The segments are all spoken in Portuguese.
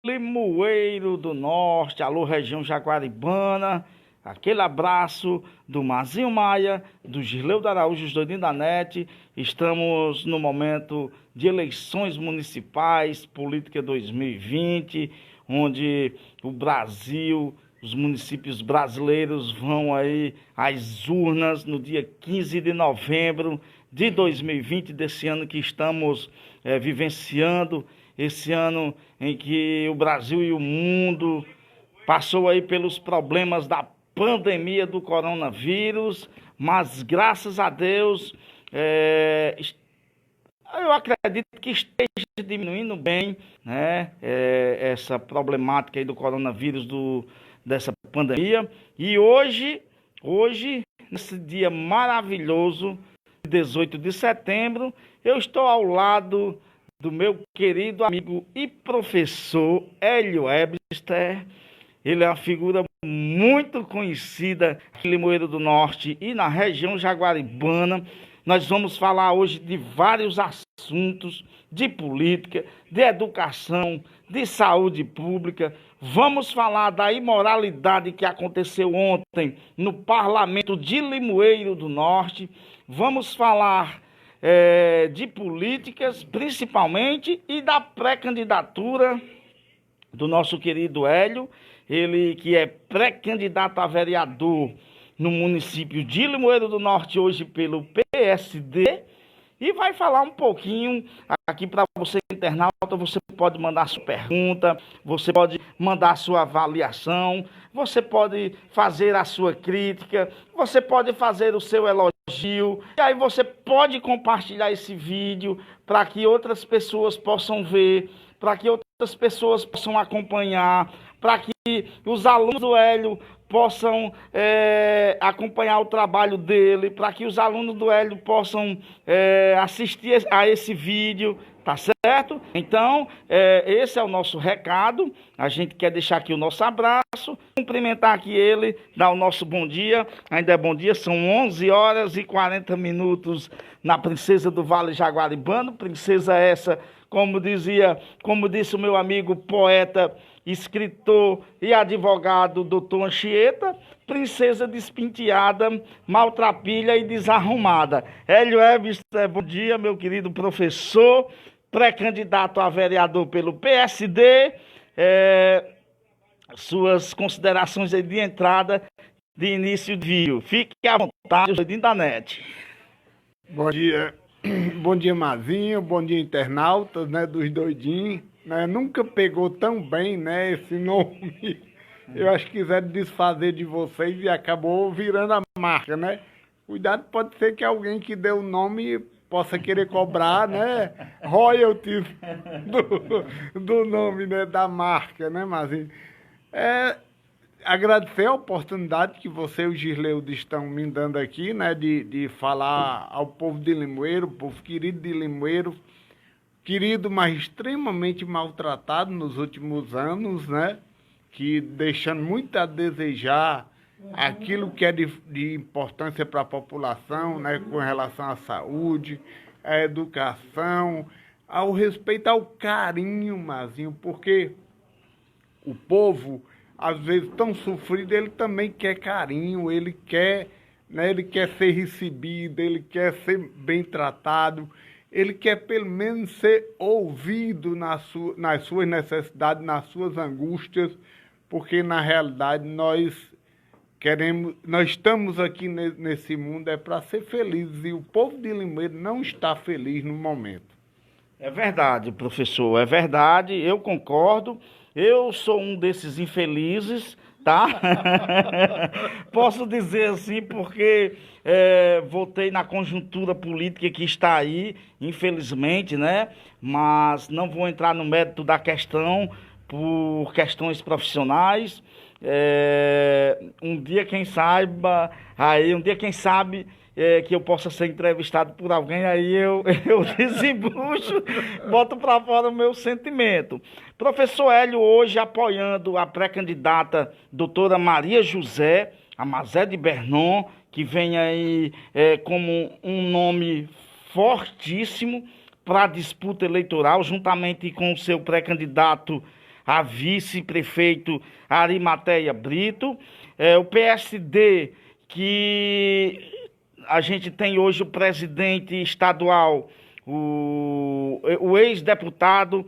Limoeiro do Norte, alô região Jaguaribana, aquele abraço do Mazinho Maia, do Gisleu da Araújo, os doidinhos da NET. Estamos no momento de eleições municipais, política 2020, onde o Brasil, os municípios brasileiros vão aí às urnas no dia 15 de novembro de 2020, desse ano que estamos vivenciando, esse ano em que o Brasil e o mundo passou aí pelos problemas da pandemia do coronavírus, mas graças a Deus, eu acredito que esteja diminuindo bem, né, essa problemática aí do coronavírus, dessa pandemia. E hoje, nesse dia maravilhoso, 18 de setembro, eu estou ao lado do meu querido amigo e professor Hélio Webster. Ele é uma figura muito conhecida em Limoeiro do Norte e na região Jaguaribana. Nós vamos falar hoje de vários assuntos, de política, de educação, de saúde pública. Vamos falar da imoralidade que aconteceu ontem no Parlamento de Limoeiro do Norte. Vamos falar de políticas, principalmente, e da pré-candidatura do nosso querido Hélio, ele que é pré-candidato a vereador no município de Limoeiro do Norte, hoje pelo PSD, e vai falar um pouquinho aqui para você, internauta. Você pode mandar sua pergunta, você pode mandar sua avaliação, você pode fazer a sua crítica, você pode fazer o seu elogio, e aí você pode compartilhar esse vídeo para que outras pessoas possam ver, para que outras pessoas possam acompanhar, para que os alunos do Hélio possam acompanhar o trabalho dele, para que os alunos do Hélio possam assistir a esse vídeo, tá certo? Então, esse é o nosso recado. A gente quer deixar aqui o nosso abraço, cumprimentar aqui ele, dar o nosso bom dia. Ainda é bom dia, são 11 horas e 40 minutos na Princesa do Vale Jaguaribano. Princesa essa, como disse o meu amigo poeta, escritor e advogado doutor Anchieta, princesa despenteada, maltrapilha e desarrumada. Hélio Webster, bom dia, meu querido professor, pré-candidato a vereador pelo PSD. Suas considerações aí de entrada, de início de vídeo. Fique à vontade, doidinho da NET. Bom dia, Mazinho, bom dia, internautas, né, dos doidinhos. Né, nunca pegou tão bem, né, esse nome. Eu acho que quiseram desfazer de vocês e acabou virando a marca, né? Cuidado, pode ser que alguém que deu o nome possa querer cobrar, né, royalties do nome, né, da marca, né, Mazinho? Agradecer a oportunidade que você e o Gisleu estão me dando aqui, né, de falar ao povo de Limoeiro, o povo querido de Limoeiro, querido, mas extremamente maltratado nos últimos anos, né, que deixando muito a desejar aquilo que é de importância para a população, né, com relação à saúde, à educação, ao respeito ao carinho, Mazinho, porque o povo, às vezes tão sofrido, ele também quer carinho, ele quer ser recebido, ele quer ser bem tratado, ele quer pelo menos ser ouvido nas suas necessidades, nas suas angústias, porque na realidade nós estamos aqui nesse mundo para ser felizes, e o povo de Limoeiro não está feliz no momento. É verdade, professor, é verdade, eu concordo. Eu sou um desses infelizes, tá? Posso dizer assim porque votei na conjuntura política que está aí, infelizmente, né? Mas não vou entrar no mérito da questão por questões profissionais. Um dia, quem sabe que eu possa ser entrevistado por alguém, aí eu desembucho, boto para fora o meu sentimento. Professor Hélio, hoje apoiando a pré-candidata doutora Maria José, a Mazé de Bernon, que vem aí como um nome fortíssimo para a disputa eleitoral, juntamente com o seu pré-candidato a vice-prefeito Arimateia Brito. O PSD, que a gente tem hoje o presidente estadual, o ex-deputado,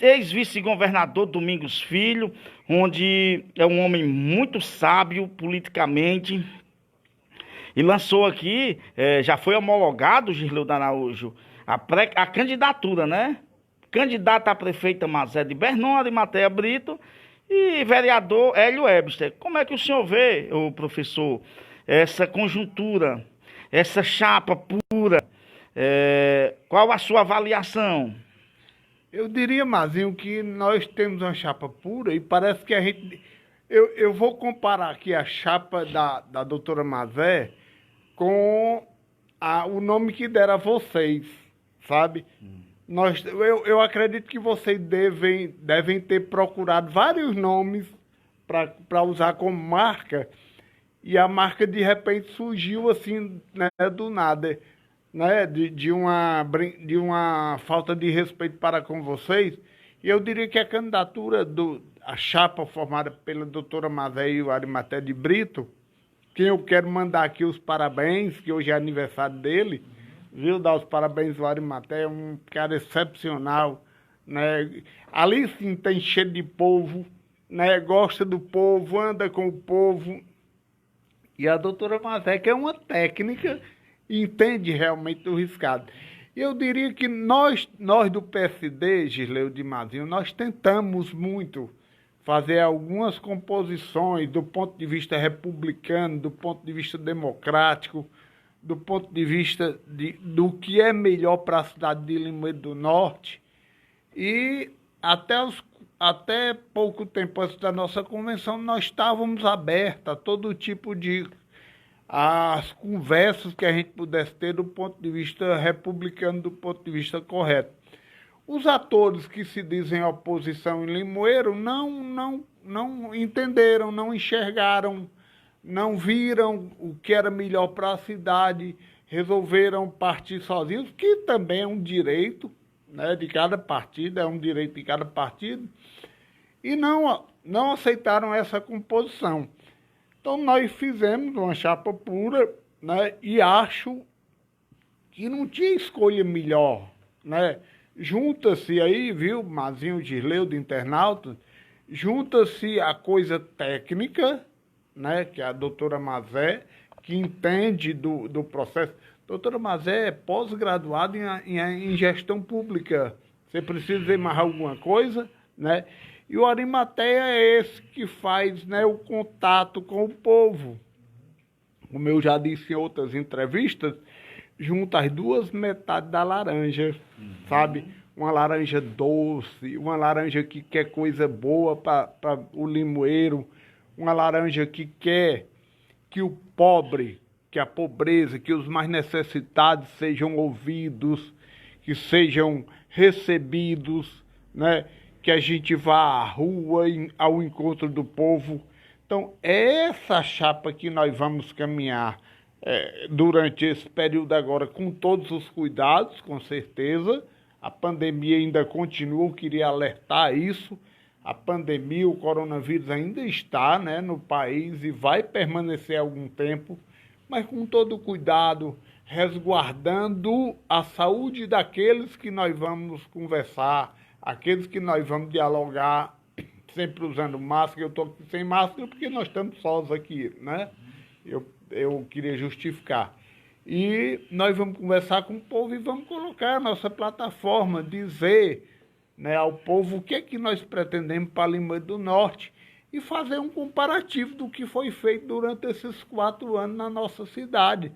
ex-vice-governador Domingos Filho, onde é um homem muito sábio politicamente, e lançou aqui, já foi homologado, Girleu Araújo, a candidatura, né? Candidata a prefeita Mazé de Bernon, Arimateia Brito, e vereador Hélio Webster. Como é que o senhor vê, o professor, essa conjuntura, essa chapa pura? Qual a sua avaliação? Eu diria, Mazinho, que nós temos uma chapa pura e parece que a gente... Eu vou comparar aqui a chapa da doutora Mazé com o nome que deram a vocês, sabe? Eu acredito que vocês devem ter procurado vários nomes para usar como marca, e a marca de repente surgiu assim, né, do nada, né, de uma falta de respeito para com vocês. E eu diria que a candidatura a chapa formada pela doutora Mazé e o Arimateia de Brito, quem eu quero mandar aqui os parabéns, que hoje é aniversário dele, viu? Dar os parabéns ao Arimateia, um cara excepcional, né? Ali sim tem cheio de povo, né? Gosta do povo, anda com o povo. E a doutora Mazé, que é uma técnica, entende realmente do riscado. E eu diria que nós do PSD, Girleu de Mazinho, nós tentamos muito fazer algumas composições do ponto de vista republicano, do ponto de vista democrático, do ponto de vista do que é melhor para a cidade de Limoeiro do Norte. E até pouco tempo antes da nossa convenção, nós estávamos abertos a todo tipo de as conversas que a gente pudesse ter do ponto de vista republicano, do ponto de vista correto. Os atores que se dizem oposição em Limoeiro não entenderam, não enxergaram, não viram o que era melhor para a cidade, resolveram partir sozinhos, que também é um direito, né, de cada partido, é um direito de cada partido, e não aceitaram essa composição. Então nós fizemos uma chapa pura, né, e acho que não tinha escolha melhor, né? Junta-se aí, viu, Mazinho, Girleu do Internauta, junta-se a coisa técnica, né, que é a doutora Mazé, que entende do processo. Doutora Mazé é pós-graduada em gestão pública. Você precisa dizer mais alguma coisa, né? E o Arimateia é esse que faz, né, o contato com o povo. Como eu já disse em outras entrevistas, junta as duas metades da laranja, sabe? Uma laranja doce, uma laranja que quer coisa boa para o limoeiro, uma laranja que quer que o pobre, que a pobreza, que os mais necessitados sejam ouvidos, que sejam recebidos, né? Que a gente vá à rua ao encontro do povo. Então, é essa chapa que nós vamos caminhar durante esse período agora, com todos os cuidados, com certeza. A pandemia ainda continua, eu queria alertar isso. A pandemia, o coronavírus ainda está, né, no país e vai permanecer algum tempo, mas com todo cuidado, resguardando a saúde daqueles que nós vamos conversar, aqueles que nós vamos dialogar, sempre usando máscara. Eu estou aqui sem máscara porque nós estamos sós aqui, né? Eu queria justificar. E nós vamos conversar com o povo e vamos colocar a nossa plataforma, dizer, né, ao povo o que é que nós pretendemos para Limoeiro do Norte e fazer um comparativo do que foi feito durante esses 4 anos na nossa cidade.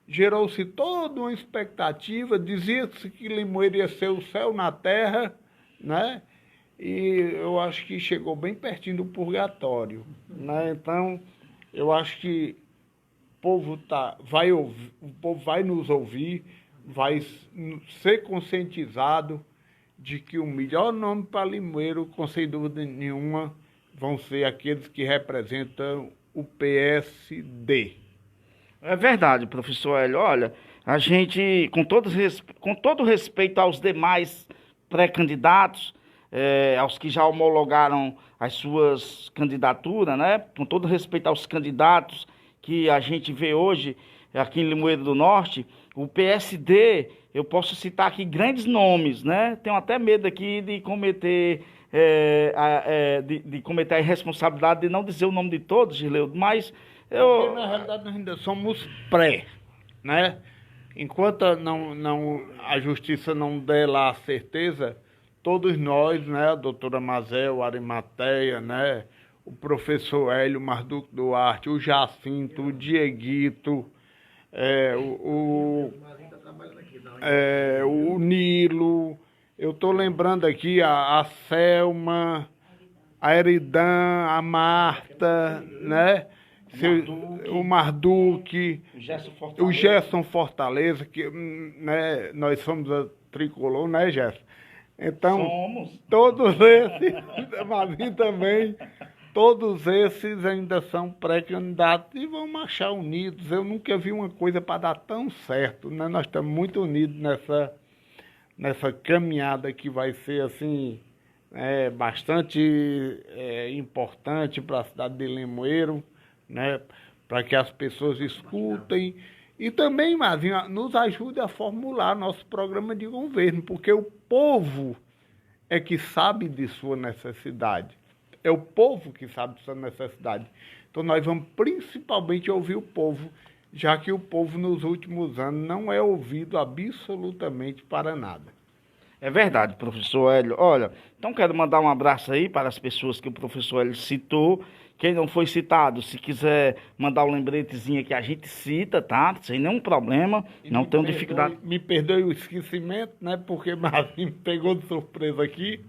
Gerou-se toda uma expectativa, dizia-se que Limoeiro ia ser o céu na terra, né? E eu acho que chegou bem pertinho do purgatório, né? Então, eu acho que o povo vai nos ouvir, vai ser conscientizado de que o melhor nome para Limoeiro, com sem dúvida nenhuma, vão ser aqueles que representam o PSD. É verdade, professor Hélio. Olha, a gente, com todo respeito aos demais pré-candidatos, aos que já homologaram as suas candidaturas, né? Com todo respeito aos candidatos que a gente vê hoje aqui em Limoeiro do Norte, o PSD, eu posso citar aqui grandes nomes, né? Tenho até medo aqui de cometer cometer a irresponsabilidade de não dizer o nome de todos, Girleudo, mas Porque, na realidade, nós ainda somos pré, né? Enquanto a justiça não der lá a certeza, todos nós, né? A doutora Mazel, Arimateia, né? O professor Hélio Marduco Duarte, o Jacinto, o Dieguito, o Nilo, eu estou lembrando aqui a Selma, a Eridan, a Marta, né? O Marduque, o Gerson Fortaleza, que né, nós somos a tricolor, né, Gerson? Então, todos esses, Mazinho também, todos esses ainda são pré-candidatos e vão marchar unidos. Eu nunca vi uma coisa para dar tão certo, né? Nós estamos muito unidos nessa caminhada que vai ser assim bastante importante para a cidade de Limoeiro, né? Para que as pessoas escutem e também, Mazinho, nos ajude a formular nosso programa de governo, porque o povo é que sabe de sua necessidade. É o povo que sabe de sua necessidade. Então nós vamos principalmente ouvir o povo, já que o povo nos últimos anos não é ouvido absolutamente para nada. É verdade, professor Hélio. Olha, então quero mandar um abraço aí para as pessoas que o professor Hélio citou. Quem não foi citado, se quiser mandar um lembretezinho que a gente cita, tá? Sem nenhum problema, não tenho dificuldade. Me perdoe o esquecimento, né? Porque Mazinho me pegou de surpresa aqui.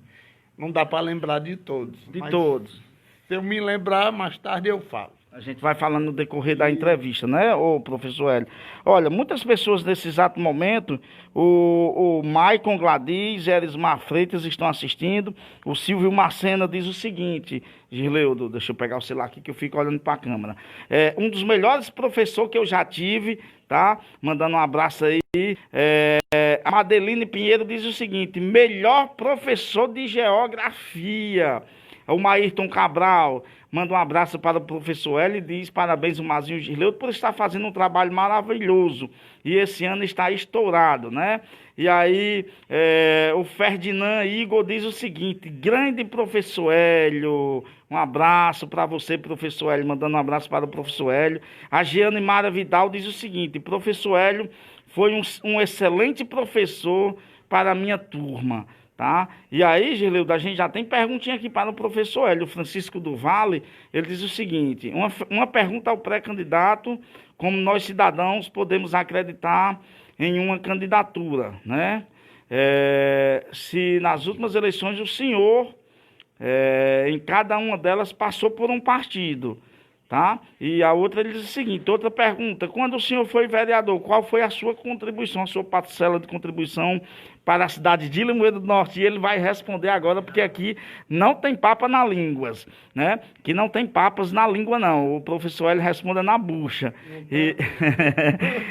Não dá para lembrar de todos. Todos. Se eu me lembrar, mais tarde eu falo. A gente vai falando no decorrer da entrevista, né, ô professor Hélio? Olha, muitas pessoas nesse exato momento, o Maicon Gladys, Erismar Freitas estão assistindo. O Silvio Marcena diz o seguinte, Girleudo, deixa eu pegar o celular aqui que eu fico olhando para a câmera. Um dos melhores professores que eu já tive, tá? Mandando um abraço aí. A Madeline Pinheiro diz o seguinte, melhor professor de geografia. O Maírton Cabral manda um abraço para o professor Hélio e diz parabéns ao Mazinho Girleudo por estar fazendo um trabalho maravilhoso. E esse ano está estourado, né? E aí o Ferdinand Igor diz o seguinte, grande professor Hélio, um abraço para você, professor Hélio, mandando um abraço para o professor Hélio. A Giane Mara Vidal diz o seguinte, professor Hélio foi um excelente professor para a minha turma. Tá? E aí, Girleudo, a gente já tem perguntinha aqui para o professor Hélio. Francisco do Vale, ele diz o seguinte, uma pergunta ao pré-candidato, como nós cidadãos podemos acreditar em uma candidatura, né? Se nas últimas eleições o senhor, em cada uma delas, passou por um partido, tá? E a outra, ele diz o seguinte, outra pergunta, quando o senhor foi vereador, qual foi a sua contribuição, a sua parcela de contribuição para a cidade de Limoeiro do Norte? E ele vai responder agora, porque aqui não tem papa na língua, né? Que não tem papas na língua, não. O professor Hélio responde na bucha.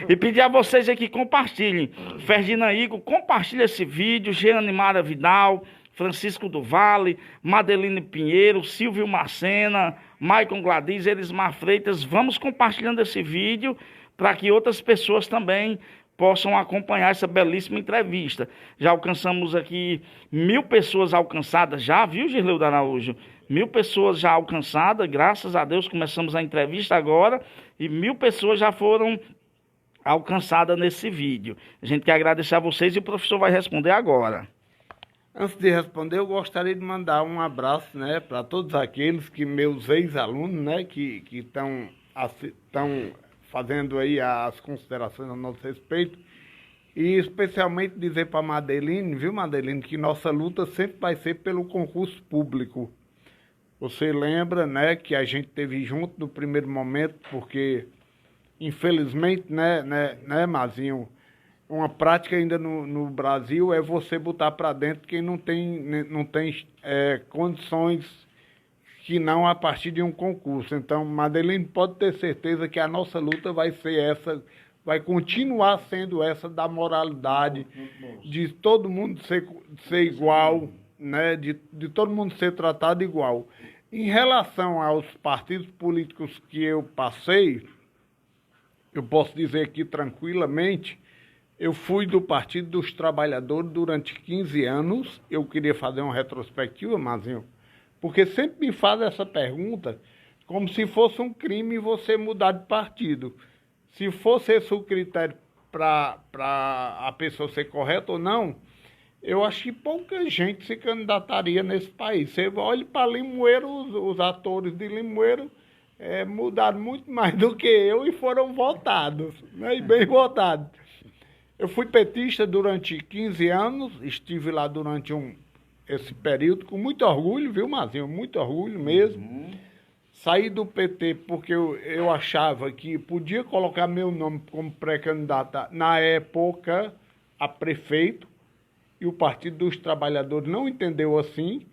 E pedir a vocês aqui, compartilhem. Ferdinand Igor, compartilha esse vídeo. Jeane Mara Vidal, Francisco do Vale, Madeline Pinheiro, Silvio Marcena, Maicon Gladys, Erismar Freitas. Vamos compartilhando esse vídeo para que outras pessoas também possam acompanhar essa belíssima entrevista. Já alcançamos aqui 1000 pessoas alcançadas já, viu, Girleudo Araújo? 1000 pessoas já alcançadas, graças a Deus, começamos a entrevista agora, e 1000 pessoas já foram alcançadas nesse vídeo. A gente quer agradecer a vocês e o professor vai responder agora. Antes de responder, eu gostaria de mandar um abraço, né, para todos aqueles que meus ex-alunos, né, que estão fazendo aí as considerações a nosso respeito, e especialmente dizer para a Madeline, viu, Madeline, que nossa luta sempre vai ser pelo concurso público. Você lembra, né, que a gente teve junto no primeiro momento, porque, infelizmente, né, Mazinho, uma prática ainda no Brasil é você botar para dentro quem não tem condições que não a partir de um concurso. Então, Madeline, pode ter certeza que a nossa luta vai ser essa, vai continuar sendo essa da moralidade, de todo mundo ser igual, né, de todo mundo ser tratado igual. Em relação aos partidos políticos que eu passei, eu posso dizer aqui tranquilamente, eu fui do Partido dos Trabalhadores durante 15 anos. Eu queria fazer uma retrospectiva, Mazinho, porque sempre me faz essa pergunta como se fosse um crime você mudar de partido. Se fosse esse o critério para a pessoa ser correta ou não, eu acho que pouca gente se candidataria nesse país. Você olha para Limoeiro, os atores de Limoeiro mudaram muito mais do que eu e foram votados, né? E bem votados. Eu fui petista durante 15 anos, estive lá durante esse período com muito orgulho, viu, Mazinho? Muito orgulho mesmo. Saí do PT porque eu achava que podia colocar meu nome como pré-candidata na época a prefeito, e o Partido dos Trabalhadores não entendeu assim.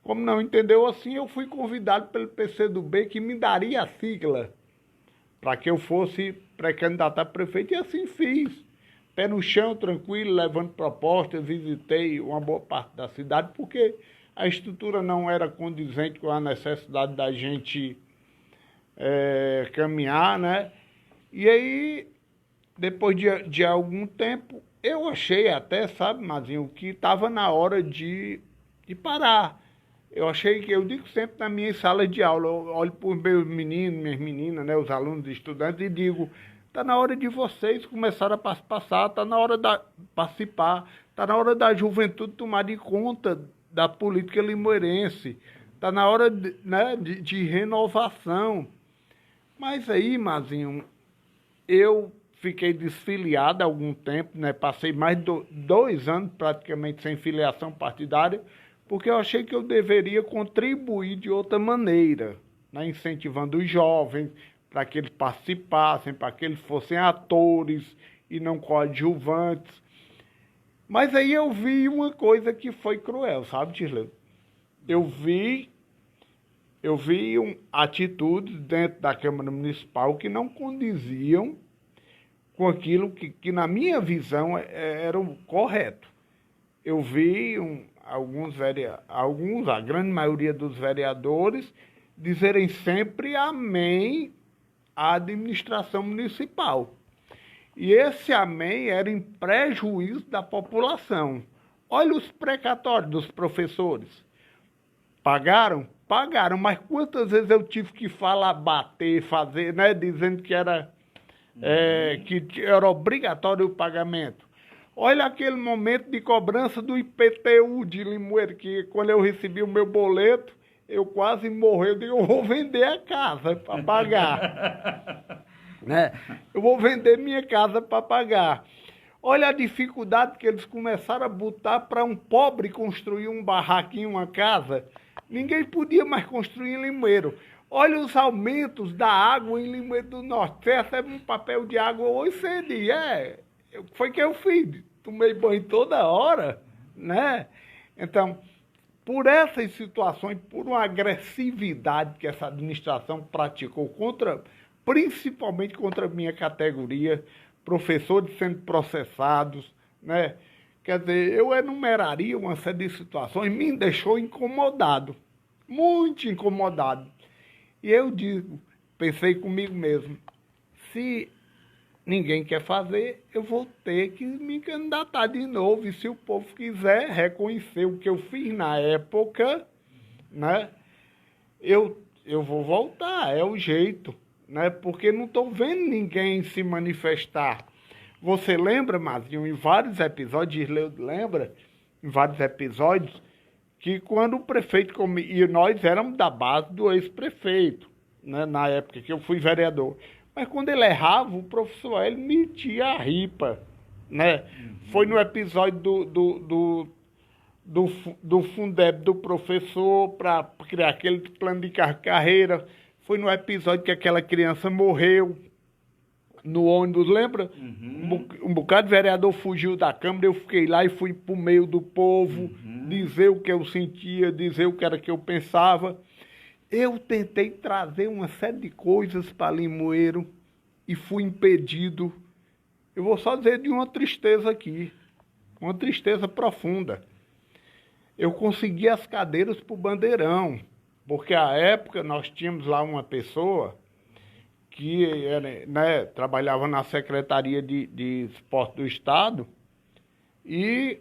Como não entendeu assim, eu fui convidado pelo PCdoB que me daria a sigla para que eu fosse pré-candidato a prefeito, e assim fiz. Pé no chão, tranquilo, levando propostas, visitei uma boa parte da cidade, porque a estrutura não era condizente com a necessidade da gente caminhar, né? E aí, depois de algum tempo, eu achei até, sabe, Mazinho, que estava na hora de parar. Eu achei que, eu digo sempre na minha sala de aula, eu olho para os meus meninos, minhas meninas, né, os alunos, estudantes, e digo, está na hora de vocês começarem a passar, está na hora de participar, está na hora da juventude tomar de conta da política limoeirense, está na hora de renovação. Mas aí, Mazinho, eu fiquei desfiliado há algum tempo, né? Passei mais de 2 anos praticamente sem filiação partidária, porque eu achei que eu deveria contribuir de outra maneira, né? Incentivando os jovens para que eles participassem, para que eles fossem atores e não coadjuvantes. Mas aí eu vi uma coisa que foi cruel, sabe, Gisleu? Eu vi atitudes dentro da Câmara Municipal que não condiziam com aquilo que na minha visão, era o correto. Eu vi a grande maioria dos vereadores, dizerem sempre amém à administração municipal. E esse amém era em prejuízo da população. Olha os precatórios dos professores. Pagaram? Pagaram, mas quantas vezes eu tive que falar, bater, fazer, né, dizendo que era obrigatório o pagamento. Olha aquele momento de cobrança do IPTU de Limoeiro, que quando eu recebi o meu boleto, eu quase morri. Eu digo, eu vou vender a casa para pagar. Né? Eu vou vender minha casa para pagar. Olha a dificuldade que eles começaram a botar para um pobre construir um barraquinho, uma casa. Ninguém podia mais construir em Limoeiro. Olha os aumentos da água em Limoeiro do Norte. Você recebe um papel de água hoje cedo. Foi que eu fiz. Tomei banho toda hora, né? Então, por essas situações, por uma agressividade que essa administração praticou principalmente contra a minha categoria, professores sendo processados, né? Quer dizer, eu enumeraria uma série de situações, me deixou incomodado, muito incomodado. E eu pensei comigo mesmo, se ninguém quer fazer, eu vou ter que me candidatar de novo. E se o povo quiser reconhecer o que eu fiz na época, né, eu vou voltar, é o jeito, né, porque não estou vendo ninguém se manifestar. Você lembra, Mazinho, em vários episódios, lembra, em vários episódios, que quando o prefeito, e nós éramos da base do ex-prefeito, né, na época que eu fui vereador, mas quando ele errava, o professor ele metia a ripa, né? Foi no episódio do Fundeb do professor para criar aquele plano de carreira, foi no episódio que aquela criança morreu no ônibus, lembra? Um bocado de vereador fugiu da Câmara, eu fiquei lá e fui pro meio do povo, dizer o que eu sentia, dizer o que era que eu pensava. Eu tentei trazer uma série de coisas para Limoeiro e fui impedido. Eu vou só dizer de uma tristeza aqui, uma tristeza profunda. eu consegui as cadeiras para o Bandeirão, porque à época nós tínhamos lá uma pessoa que né, trabalhava na Secretaria de Esporte do Estado e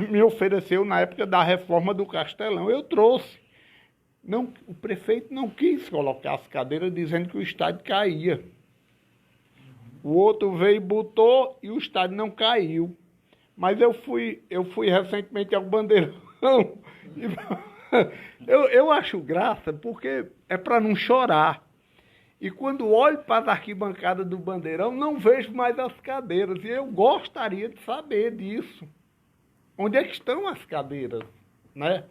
me ofereceu na época da reforma do Castelão. Eu trouxe. Não, o prefeito não quis colocar as cadeiras dizendo que o estádio caía. O outro veio e botou e o estádio não caiu. Mas eu fui recentemente ao Bandeirão. Eu acho graça porque é para não chorar. E quando olho para as arquibancadas do Bandeirão, não vejo mais as cadeiras. E eu gostaria de saber disso. Onde é que estão as cadeiras, né?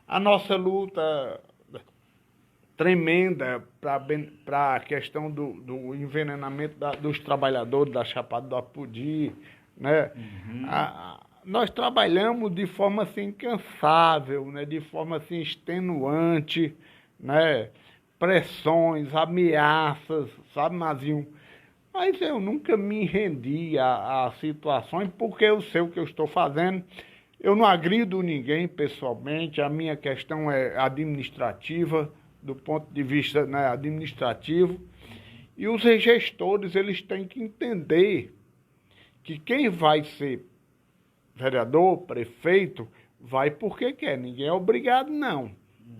A nossa luta tremenda para a questão do envenenamento dos trabalhadores da Chapada do Apodi, né? Uhum. Nós trabalhamos de forma assim incansável, né? De forma assim extenuante, né? Pressões, ameaças, sabe, Mazinho? Mas eu nunca me rendi a situações porque eu sei o que eu estou fazendo. Eu não agrido ninguém pessoalmente, a minha questão é administrativa, do ponto de vista, né, administrativo. E os gestores, eles têm que entender que quem vai ser vereador, prefeito, vai porque quer. Ninguém é obrigado, não.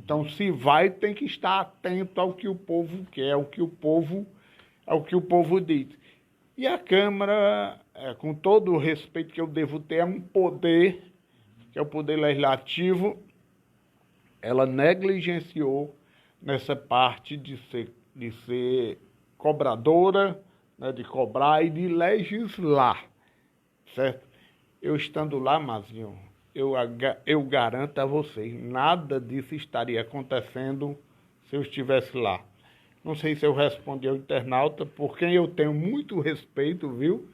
Então, se vai, tem que estar atento ao que o povo quer, ao que o povo diz. E a Câmara, com todo o respeito que eu devo ter, é um poder, que é o poder legislativo, ela negligenciou nessa parte de ser cobradora, né, de cobrar e de legislar, certo? Eu estando lá, Mazinho, eu garanto a vocês, nada disso estaria acontecendo se eu estivesse lá. Não sei se eu respondi ao internauta, por quem eu tenho muito respeito, viu?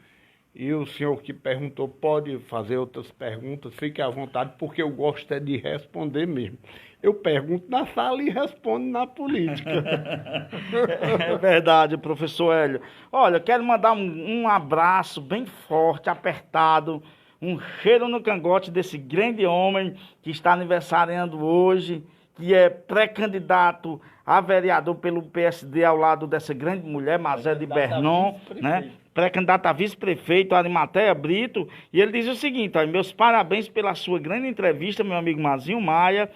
E o senhor que perguntou pode fazer outras perguntas, fique à vontade, porque eu gosto é de responder mesmo. Eu pergunto na sala e respondo na política. É verdade, professor Hélio. Olha, quero mandar um abraço bem forte, apertado, um cheiro no cangote desse grande homem que está aniversariando hoje, que é pré-candidato a vereador pelo PSD ao lado dessa grande mulher, Mazé de Bernon, né? Pré-candidato a vice-prefeito, Arimateia Brito, e ele diz o seguinte: ó, meus parabéns pela sua grande entrevista, meu amigo Mazinho Maia,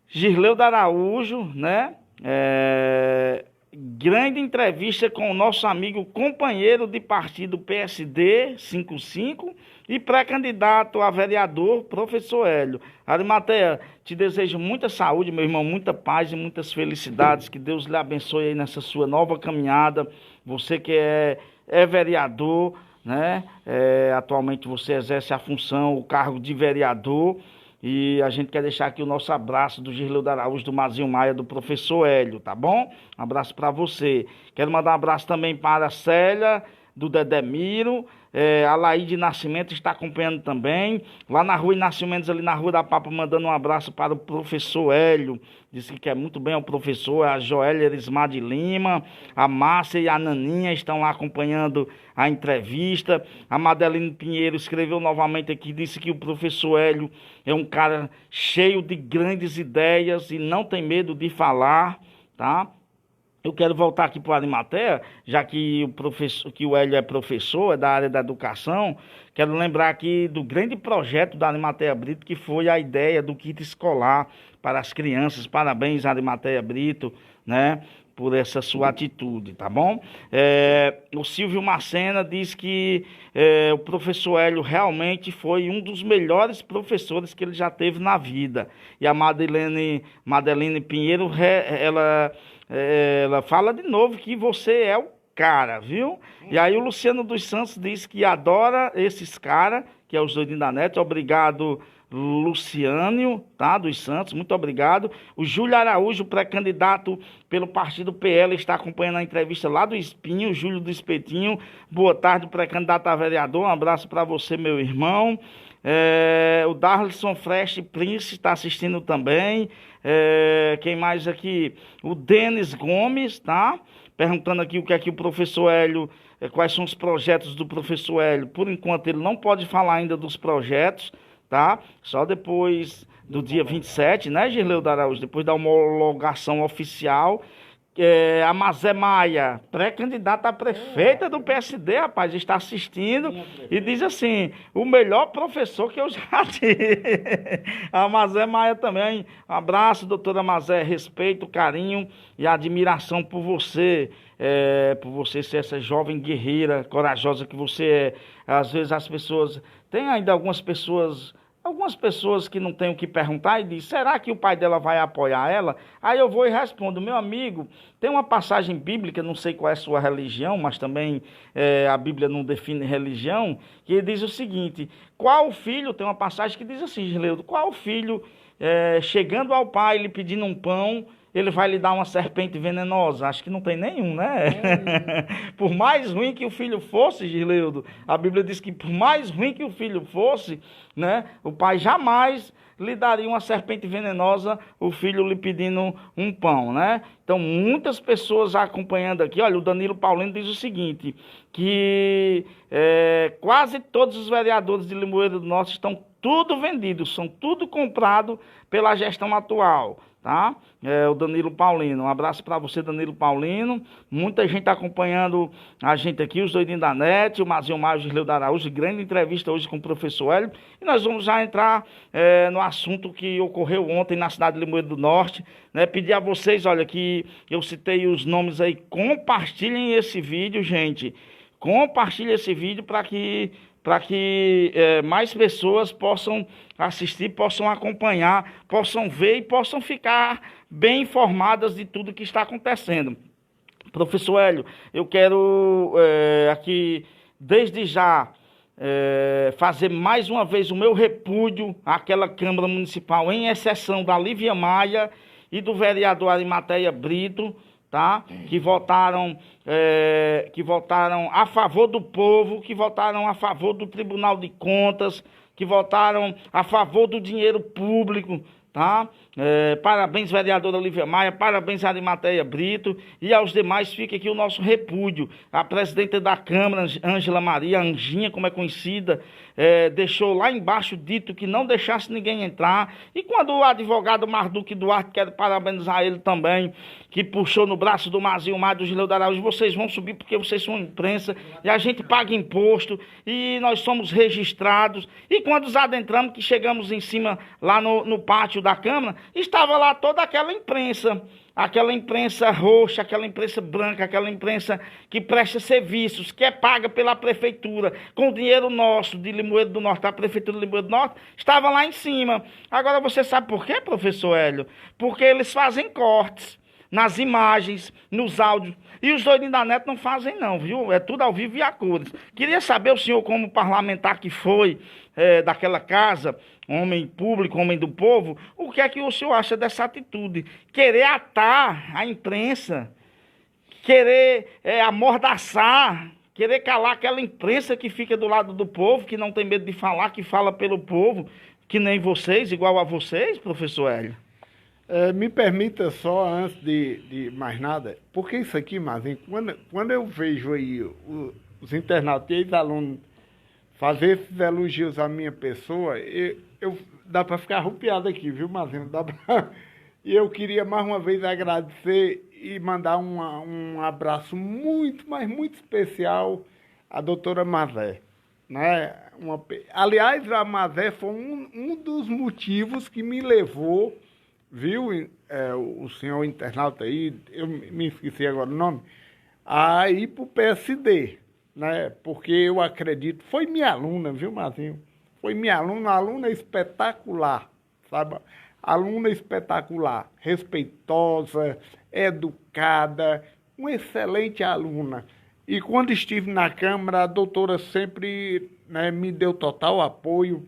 Girleu de Araújo, né? Grande entrevista com o nosso amigo companheiro de partido PSD 55 e pré-candidato a vereador, professor Hélio. Arimateia, te desejo muita saúde, meu irmão, muita paz e muitas felicidades. Que Deus lhe abençoe aí nessa sua nova caminhada. Você que é vereador, né? Atualmente você exerce a função, o cargo de vereador. E a gente quer deixar aqui o nosso abraço do Girleu de Araújo, do Mazinho Maia, do professor Hélio, tá bom? Um abraço para você. Quero mandar um abraço também para a Célia, do Dedemiro. A Laíde Nascimento está acompanhando também. Lá na rua Nascimentos, ali na Rua da Papa, mandando um abraço para o professor Hélio. Disse que quer muito bem ao professor. A Joélia Erismar de Lima, a Márcia e a Naninha estão lá acompanhando a entrevista. A Madeline Pinheiro escreveu novamente aqui, disse que o professor Hélio é um cara cheio de grandes ideias e não tem medo de falar, tá? Eu quero voltar aqui para o Arimateia, já que o Hélio é professor, é da área da educação. Quero lembrar aqui do grande projeto da Arimateia Brito, que foi a ideia do kit escolar para as crianças. Parabéns, Arimateia Brito, né, por essa sua atitude, tá bom? O Silvio Macena diz que o professor Hélio realmente foi um dos melhores professores que ele já teve na vida. E a Madeline Pinheiro, ela fala de novo que você é o cara, viu? E aí o Luciano dos Santos diz que adora esses caras, que é os doidinhos da net. Obrigado, Luciano, tá? Dos Santos, muito obrigado. O Júlio Araújo, pré-candidato pelo partido PL, está acompanhando a entrevista lá do Espinho, Júlio do Espetinho. Boa tarde, pré-candidato a vereador. Um abraço para você, meu irmão. O Darlison Fresh Prince está assistindo também. Quem mais aqui? O Denis Gomes, tá? Perguntando aqui o que é que o professor Hélio, quais são os projetos do professor Hélio. Por enquanto ele não pode falar ainda dos projetos, tá? Só depois do dia 27, né, Girleudo Araújo? Depois da homologação oficial. A Mazé Maia, pré-candidata a prefeita do PSD, rapaz, está assistindo e diz assim: o melhor professor que eu já tive. A Mazé Maia também. Um abraço, doutora Mazé, respeito, carinho e admiração por você ser essa jovem guerreira, corajosa que você é. Às vezes as pessoas, tem ainda algumas pessoas que não têm o que perguntar e diz: será que o pai dela vai apoiar ela? Aí eu vou e respondo: meu amigo, tem uma passagem bíblica, não sei qual é a sua religião, mas também a Bíblia não define religião, que diz o seguinte: qual filho, tem uma passagem que diz assim, Girleudo, qual filho chegando ao pai, lhe pedindo um pão, ele vai lhe dar uma serpente venenosa? Acho que não tem nenhum, né? Por mais ruim que o filho fosse, Girleudo, a Bíblia diz que por mais ruim que o filho fosse, né, o pai jamais lhe daria uma serpente venenosa, o filho lhe pedindo um pão, né? Então, muitas pessoas acompanhando aqui. Olha, o Danilo Paulino diz o seguinte, que quase todos os vereadores de Limoeiro do Norte estão tudo vendidos, são tudo comprado pela gestão atual, tá? O Danilo Paulino, um abraço para você, Danilo Paulino. Muita gente acompanhando a gente aqui, os doidinhos da NET, o Mazinho Maio, o Girleudo Araújo, grande entrevista hoje com o professor Hélio. E nós vamos já entrar no assunto que ocorreu ontem na cidade de Limoeiro do Norte, né? Pedir a vocês, olha, que eu citei os nomes aí, compartilhem esse vídeo, gente. Compartilhem esse vídeo para que mais pessoas possam assistir, possam acompanhar, possam ver e possam ficar bem informadas de tudo que está acontecendo. Professor Hélio, eu quero aqui, desde já, fazer mais uma vez o meu repúdio àquela Câmara Municipal, em exceção da Lívia Maia e do vereador Arimateia Brito, tá? Que votaram a favor do povo, que votaram a favor do Tribunal de Contas, que votaram a favor do dinheiro público, tá? Parabéns, vereadora Lívia Maia, parabéns, Arimateia Brito, e aos demais fica aqui o nosso repúdio. A presidenta da Câmara, Ângela Maria, Anjinha, como é conhecida, deixou lá embaixo dito que não deixasse ninguém entrar. E quando o advogado Marduque Duarte, quero parabenizar ele também, que puxou no braço do Mazinho Maio, do Girleudo Araújo: vocês vão subir porque vocês são imprensa e a gente paga imposto e nós somos registrados. E quando adentramos, que chegamos em cima lá no pátio da Câmara, estava lá toda aquela imprensa roxa, aquela imprensa branca, aquela imprensa que presta serviços, que é paga pela prefeitura, com dinheiro nosso, de Limoeiro do Norte, da prefeitura de Limoeiro do Norte, estava lá em cima. Agora você sabe por quê, professor Hélio? Porque eles fazem cortes nas imagens, nos áudios, e os doidinhos da NET não fazem não, viu? É tudo ao vivo e a cores. Queria saber, o senhor, como parlamentar que foi daquela casa, homem público, homem do povo, o que é que o senhor acha dessa atitude? Querer atar a imprensa, querer amordaçar, querer calar aquela imprensa que fica do lado do povo, que não tem medo de falar, que fala pelo povo, que nem vocês, igual a vocês, professor Hélio. Me permita só, antes de mais nada, porque isso aqui, Mazinho, quando eu vejo aí os internautas e ex-alunos fazer esses elogios à minha pessoa, dá para ficar arrupiado aqui, viu, Mazinho? E eu queria mais uma vez agradecer e mandar um abraço muito, mas muito especial à doutora Mazé, né? Aliás, a Mazé foi um dos motivos que me levou, viu, o senhor internauta aí, eu me esqueci agora o nome, a ir para o PSD, né? Porque eu acredito, foi minha aluna, viu, Mazinho? Foi minha aluna espetacular, sabe? Aluna espetacular, respeitosa, educada, uma excelente aluna. E quando estive na Câmara, a doutora sempre, né, me deu total apoio,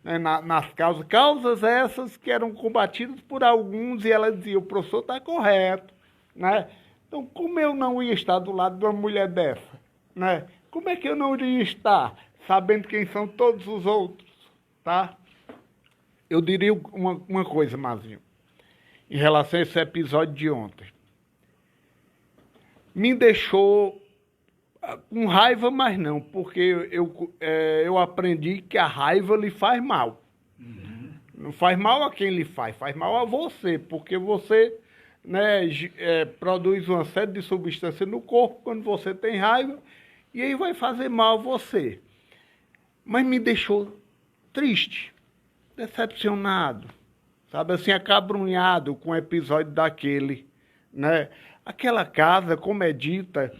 né, nas causas essas que eram combatidas por alguns, e ela dizia: o professor está correto, né? Então, como eu não ia estar do lado de uma mulher dessa, né? Como é que eu não iria estar sabendo quem são todos os outros, tá? Eu diria uma coisa, Mazinho, em relação a esse episódio de ontem. Me deixou com raiva, mas não, porque eu aprendi que a raiva lhe faz mal, Não faz mal a quem lhe faz mal a você, porque você, né, produz uma série de substâncias no corpo quando você tem raiva, e aí vai fazer mal a você. Mas me deixou triste, decepcionado, sabe, assim, acabrunhado com o episódio daquele, né? Aquela casa, como é dita,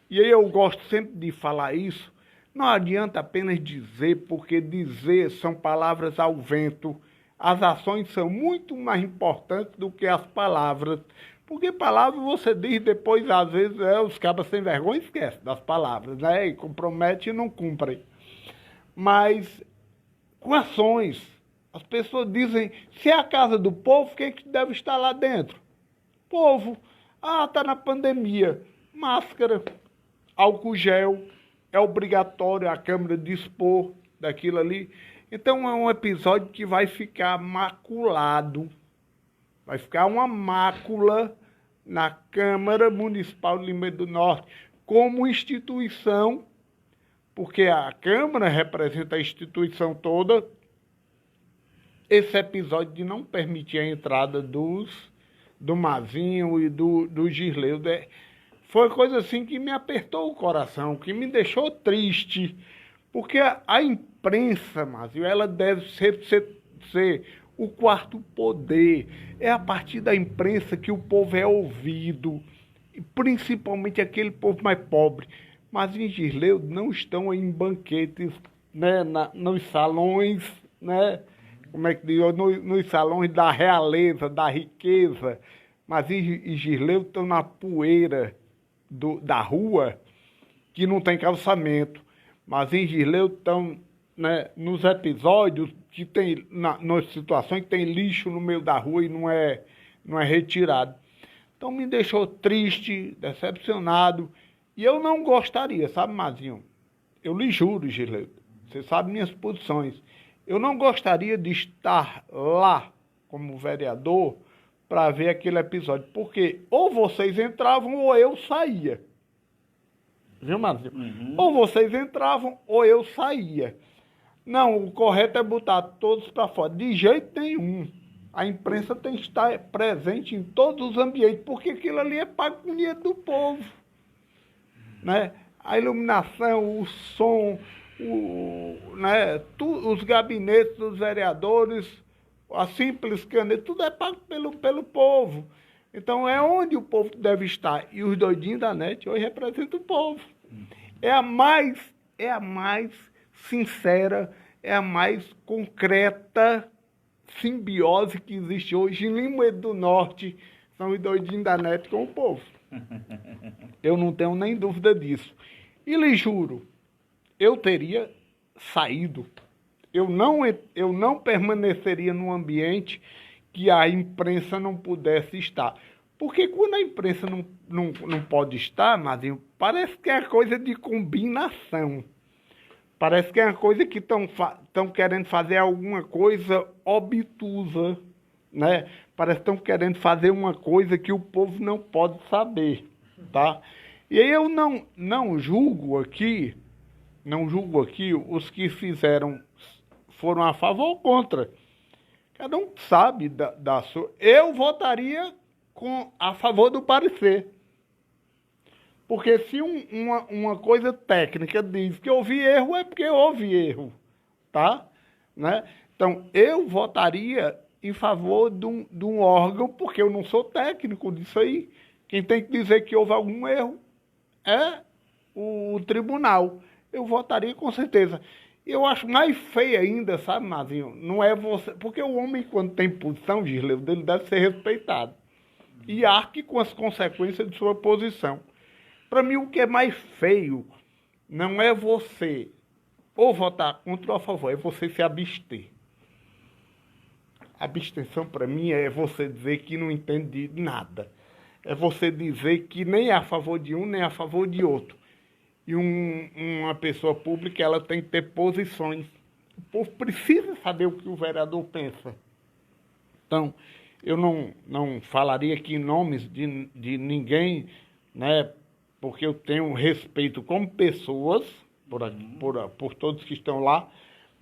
e aí eu gosto sempre de falar isso, não adianta apenas dizer, porque dizer são palavras ao vento. As ações são muito mais importantes do que as palavras. Porque palavras você diz depois, às vezes, os cabas sem vergonha esquecem das palavras, né? E compromete e não cumprem. Mas com ações, as pessoas dizem, se é a casa do povo, quem que deve estar lá dentro? Povo. Ah, está na pandemia. Máscara, álcool gel, é obrigatório a Câmara dispor daquilo ali. Então é um episódio que vai ficar maculado, vai ficar uma mácula na Câmara Municipal de Limoeiro do Norte, como instituição, porque a Câmara representa a instituição toda. Esse episódio de não permitir a entrada do Mazinho e do Gisleu, foi coisa assim que me apertou o coração, que me deixou triste, porque a imprensa, Mazinho, ela deve ser o quarto poder. É a partir da imprensa que o povo é ouvido, principalmente aquele povo mais pobre. Mazinho e Gisleu não estão em banquetes, né, nos salões, né, como é que diz, nos salões da realeza, da riqueza. Mazinho e Gisleu estão na poeira da rua, que não tem calçamento. Mazinho e Gisleu estão, né, nos episódios que tem, nas situações que tem lixo no meio da rua e não é retirado. Então me deixou triste, decepcionado, e eu não gostaria, sabe, Mazinho? Eu lhe juro, Gisleu, você sabe minhas posições. Eu não gostaria de estar lá como vereador para ver aquele episódio, porque ou vocês entravam ou eu saía. Viu, Mazinho? Uhum. Ou vocês entravam ou eu saía. Não, o correto é botar todos para fora. De jeito nenhum. A imprensa tem que estar presente em todos os ambientes, porque aquilo ali é pago com dinheiro do povo. Né? A iluminação, o som, né? Os gabinetes dos vereadores, a simples caneta, tudo é pago pelo povo. Então é onde o povo deve estar. E os doidinhos da net hoje representam o povo. É a mais sincera, é a mais concreta simbiose que existe hoje em Limoeiro do Norte. São os doidinhos da net com o povo. Eu não tenho nem dúvida disso. E lhe juro, eu teria saído. Eu não permaneceria num ambiente que a imprensa não pudesse estar. Porque quando a imprensa não pode estar, Mazinho, parece que é coisa de combinação. Parece que é uma coisa que estão querendo fazer alguma coisa obtusa, né? Parece que estão querendo fazer uma coisa que o povo não pode saber, tá? E aí eu não julgo aqui os que foram a favor ou contra. Cada um sabe da sua... Eu votaria a favor do parecer. Porque se uma coisa técnica diz que houve erro, é porque houve erro, tá? Né? Então, eu votaria em favor de um órgão, porque eu não sou técnico disso aí. Quem tem que dizer que houve algum erro é o tribunal. Eu votaria com certeza. Eu acho mais feio ainda, sabe, Mazinho? Não é você... Porque o homem, quando tem posição, Gisleu, dele deve ser respeitado. E arque com as consequências de sua posição. Para mim, o que é mais feio não é você ou votar contra ou a favor, é você se abster. A abstenção, para mim, é você dizer que não entende de nada. É você dizer que nem é a favor de um, nem é a favor de outro. E uma pessoa pública, ela tem que ter posições. O povo precisa saber o que o vereador pensa. Então, eu não falaria aqui em nomes de ninguém, né? Porque eu tenho respeito como pessoas, por todos que estão lá,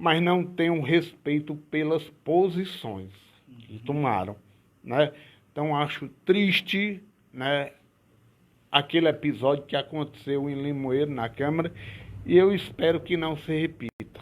mas não têm um respeito pelas posições que tomaram, né? Então, acho triste, né, aquele episódio que aconteceu em Limoeiro, na Câmara, e eu espero que não se repita.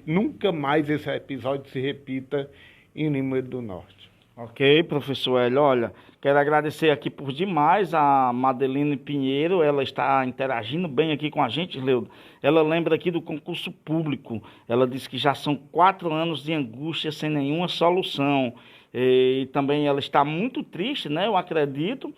Nunca mais esse episódio se repita em Limoeiro do Norte. Ok, professor Hélio, olha, quero agradecer aqui por demais a Madeline Pinheiro, ela está interagindo bem aqui com a gente, Leudo. Ela lembra aqui do concurso público, ela disse que já são 4 anos de angústia sem nenhuma solução. E também ela está muito triste, né, eu acredito,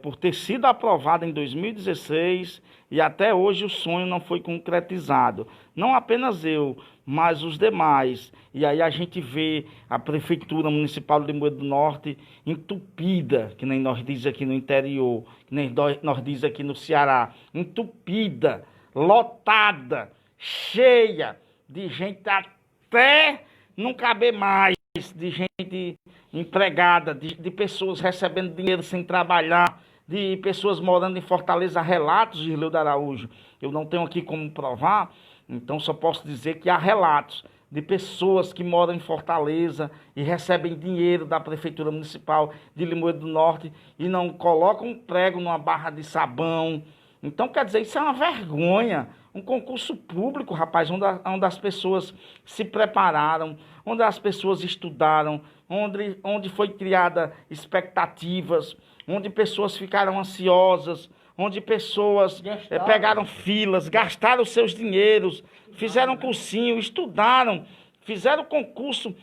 por ter sido aprovada em 2016 e até hoje o sonho não foi concretizado. Não apenas eu, mas os demais. E aí a gente vê a Prefeitura Municipal de Limoeiro do Norte entupida, que nem nós diz aqui no interior, que nem nós diz aqui no Ceará, entupida, lotada, cheia de gente até não caber mais, de gente empregada, de pessoas recebendo dinheiro sem trabalhar, de pessoas morando em Fortaleza. Relatos, Girleudo Araújo, eu não tenho aqui como provar, então só posso dizer que há relatos de pessoas que moram em Fortaleza e recebem dinheiro da Prefeitura Municipal de Limoeiro do Norte e não colocam um prego numa barra de sabão. Então, quer dizer, isso é uma vergonha. Um concurso público, rapaz, onde as pessoas se prepararam, onde as pessoas estudaram, onde foi criada expectativas, onde pessoas ficaram ansiosas, onde pessoas pegaram filas, gastaram seus dinheiros, fizeram cursinho, estudaram, fizeram concurso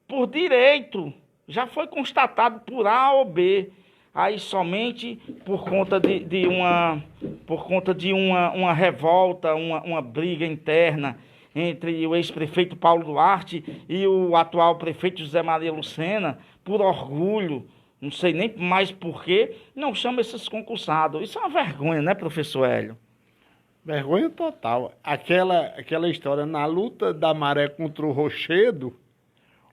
por direito, já foi constatado por A ou B. Aí somente por conta de uma revolta, uma briga interna entre o ex-prefeito Paulo Duarte e o atual prefeito José Maria Lucena, por orgulho, não sei nem mais porquê, não chama esses concursados. Isso é uma vergonha, né, professor Hélio? Vergonha total. Aquela história, na luta da maré contra o rochedo,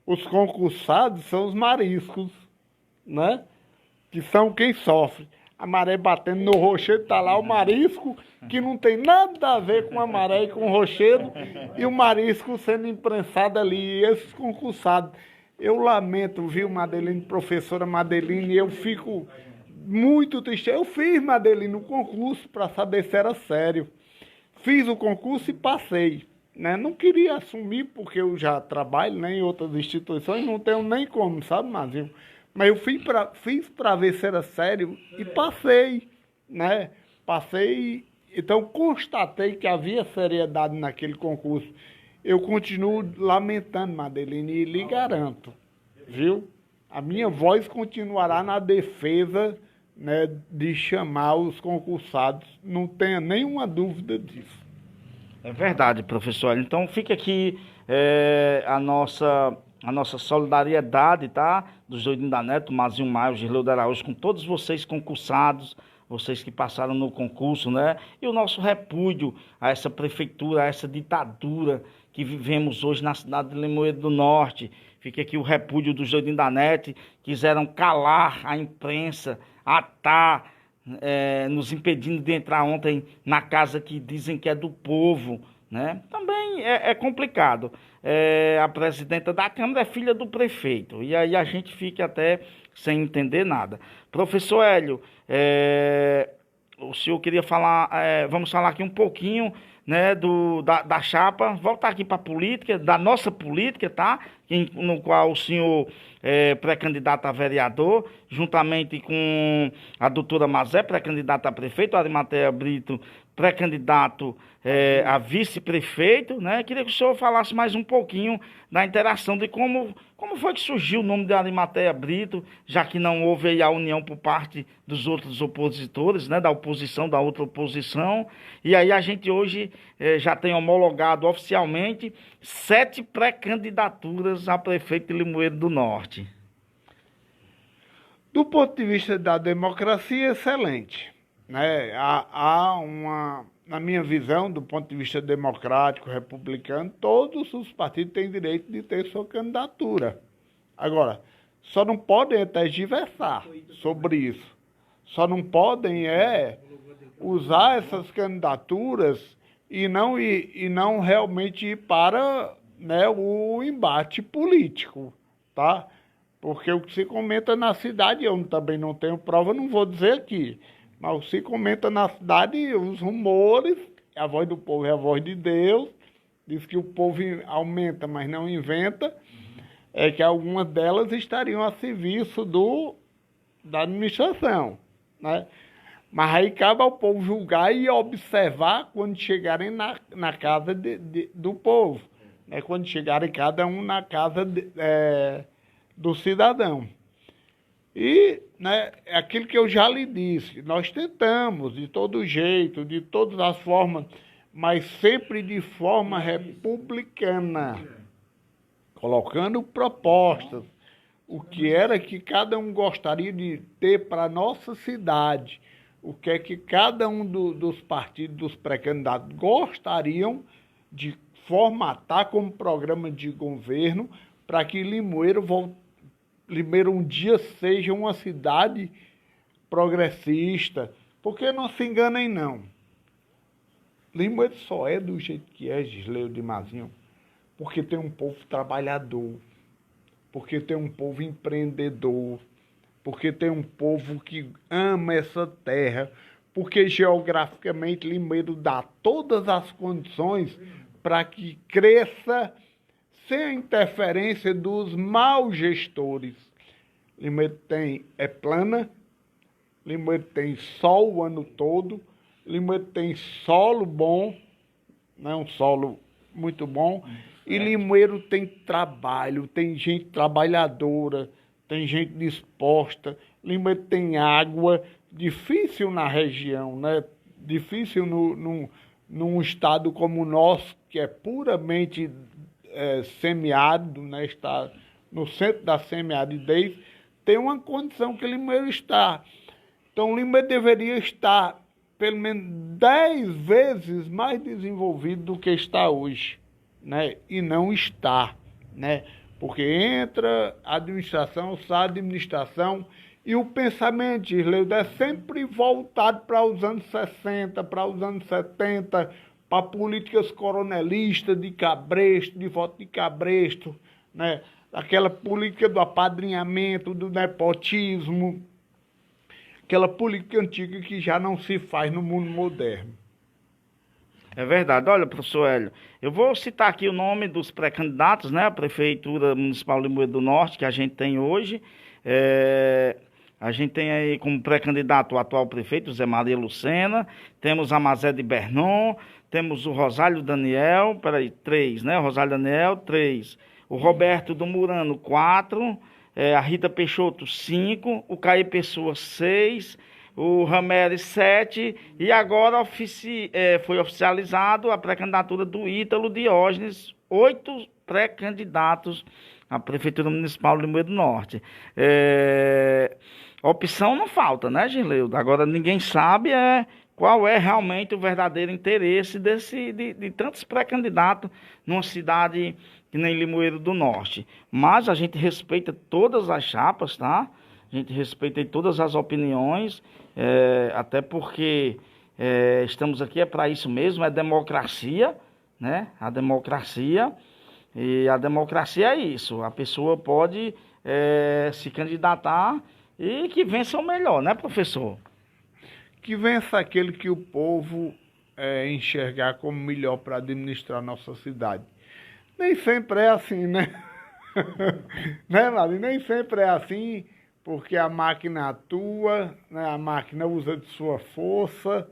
os concursados são os mariscos, né? Que são quem sofre. A maré batendo no rochedo, tá lá o marisco, que não tem nada a ver com a maré e com o rochedo, e o marisco sendo imprensado ali. E esses concursados, eu lamento, viu, Madeline, professora Madeline, eu fico muito triste. Eu fiz, Madeline, o concurso para saber se era sério. Fiz o concurso e passei, né? Não queria assumir, porque eu já trabalho, né, em outras instituições, não tenho nem como, sabe, Mazinho? Mas eu fiz para ver se era sério e passei, né? Passei, então constatei que havia seriedade naquele concurso. Eu continuo lamentando, Madeline, e lhe garanto, viu? A minha voz continuará na defesa, né, de chamar os concursados, não tenha nenhuma dúvida disso. É verdade, professor. Então fica aqui a nossa solidariedade, tá? Dos Doidinhos da Neto, Mazinho Maio, Girleudo Araújo, com todos vocês concursados, vocês que passaram no concurso, né? E o nosso repúdio a essa prefeitura, a essa ditadura que vivemos hoje na cidade de Limoeiro do Norte. Fica aqui o repúdio dos Doidinhos da Net, quiseram calar a imprensa, atar, nos impedindo de entrar ontem na casa que dizem que é do povo, né? Também é complicado. A presidenta da Câmara é filha do prefeito, e aí a gente fica até sem entender nada. Professor Hélio, o senhor queria falar, vamos falar aqui um pouquinho, né, da chapa, voltar aqui para a política, da nossa política, tá? No qual o senhor é pré-candidato a vereador, juntamente com a doutora Mazé, pré-candidata a prefeito, a Arimateia Brito, pré-candidato a vice-prefeito, né? Queria que o senhor falasse mais um pouquinho da interação de como foi que surgiu o nome de Arimateia Brito, já que não houve aí a união por parte dos outros opositores, né? Da oposição, da outra oposição. E aí a gente hoje já tem homologado oficialmente 7 pré-candidaturas a prefeito de Limoeiro do Norte. Do ponto de vista da democracia, excelente, né? Na minha visão, do ponto de vista democrático, republicano, todos os partidos têm direito de ter sua candidatura. Agora, só não podem tergiversar sobre isso. Só não podem usar essas candidaturas e não realmente ir para, né, o embate político, tá? Porque o que se comenta na cidade, eu também não tenho prova, não vou dizer aqui, mas o que se comenta na cidade, os rumores, a voz do povo é a voz de Deus, diz que o povo aumenta, mas não inventa, é que algumas delas estariam a serviço da administração, né? Mas aí cabe ao povo julgar e observar quando chegarem na casa do povo, né? Quando chegarem cada um na casa do cidadão. E, né, é aquilo que eu já lhe disse, nós tentamos de todo jeito, de todas as formas, mas sempre de forma republicana, colocando propostas, o que era que cada um gostaria de ter para a nossa cidade, o que é que cada um dos partidos, dos pré-candidatos gostariam de formatar como programa de governo para que Limoeiro um dia seja uma cidade progressista. Porque não se enganem, não. Limoeiro só é do jeito que é, Gisleu de Mazinho, porque tem um povo trabalhador, porque tem um povo empreendedor, porque tem um povo que ama essa terra, porque geograficamente Limoeiro dá todas as condições para que cresça sem a interferência dos maus gestores. Limoeiro é plana, Limoeiro tem sol o ano todo, Limoeiro tem solo bom, né, um solo muito bom, e Limoeiro tem trabalho, tem gente trabalhadora, tem gente disposta, Limoeiro tem água, difícil na região, né? Difícil num estado como o nosso, que é puramente semiárido, né? Está no centro da semiaridez, tem uma condição que Limoeiro está. Então, Limoeiro deveria estar pelo menos 10 vezes mais desenvolvido do que está hoje, né? E não está, né? Porque entra a administração, sai a administração, e o pensamento, Gisleu, é sempre voltado para os anos 60, para os anos 70, para políticas coronelistas de cabresto, de voto de cabresto, né? Aquela política do apadrinhamento, do nepotismo, aquela política antiga que já não se faz no mundo moderno. É verdade. Olha, professor Hélio, eu vou citar aqui o nome dos pré-candidatos, né? A Prefeitura Municipal de Limoeiro do Norte, que a gente tem hoje. A gente tem aí como pré-candidato o atual prefeito, Zé Maria Lucena. Temos a Mazé de Bernon. Temos o Rosálio Daniel, 3, né? O Rosálio Daniel, 3. O Roberto do Murano, 4. A Rita Peixoto, 5. O Caí Pessoa, 6. O Rameres 7, e agora foi oficializado a pré-candidatura do Ítalo Diógenes, 8 pré-candidatos à Prefeitura Municipal de Limoeiro do Norte. Opção não falta, né, Gisleudo? Agora ninguém sabe qual é realmente o verdadeiro interesse de tantos pré-candidatos numa cidade que nem Limoeiro do Norte. Mas a gente respeita todas as chapas, tá? A gente respeita todas as opiniões, até porque estamos aqui para isso mesmo, é democracia, né? A democracia é isso, a pessoa pode se candidatar e que vença o melhor, né, professor? Que vença aquele que o povo enxergar como melhor para administrar nossa cidade. Nem sempre é assim, né? Né, Mari? Nem sempre é assim, porque a máquina atua, né? A máquina usa de sua força,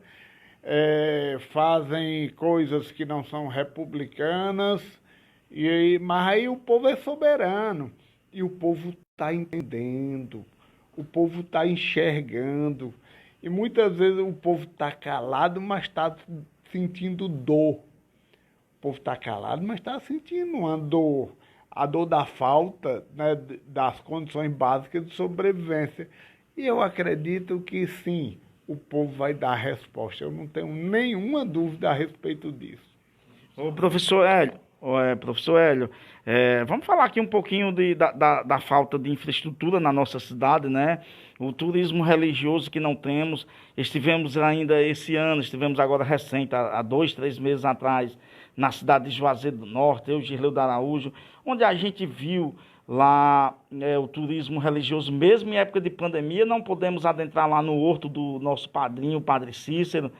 fazem coisas que não são republicanas, mas aí o povo é soberano, e o povo está entendendo, o povo está enxergando, e muitas vezes o povo está calado, mas está sentindo dor. O povo está calado, mas está sentindo uma dor. A dor da falta, né, das condições básicas de sobrevivência. E eu acredito que sim, o povo vai dar a resposta. Eu não tenho nenhuma dúvida a respeito disso. Ô, professor Hélio, Professor Hélio, vamos falar aqui um pouquinho da falta de infraestrutura na nossa cidade, né? O turismo religioso que não temos. Estivemos ainda esse ano, estivemos agora recente, há 2, 3 meses atrás, na cidade de Juazeiro do Norte, eu, Girleu de Araújo, onde a gente viu lá o turismo religioso, mesmo em época de pandemia. Não podemos adentrar lá no horto do nosso padrinho, o Padre Cícero.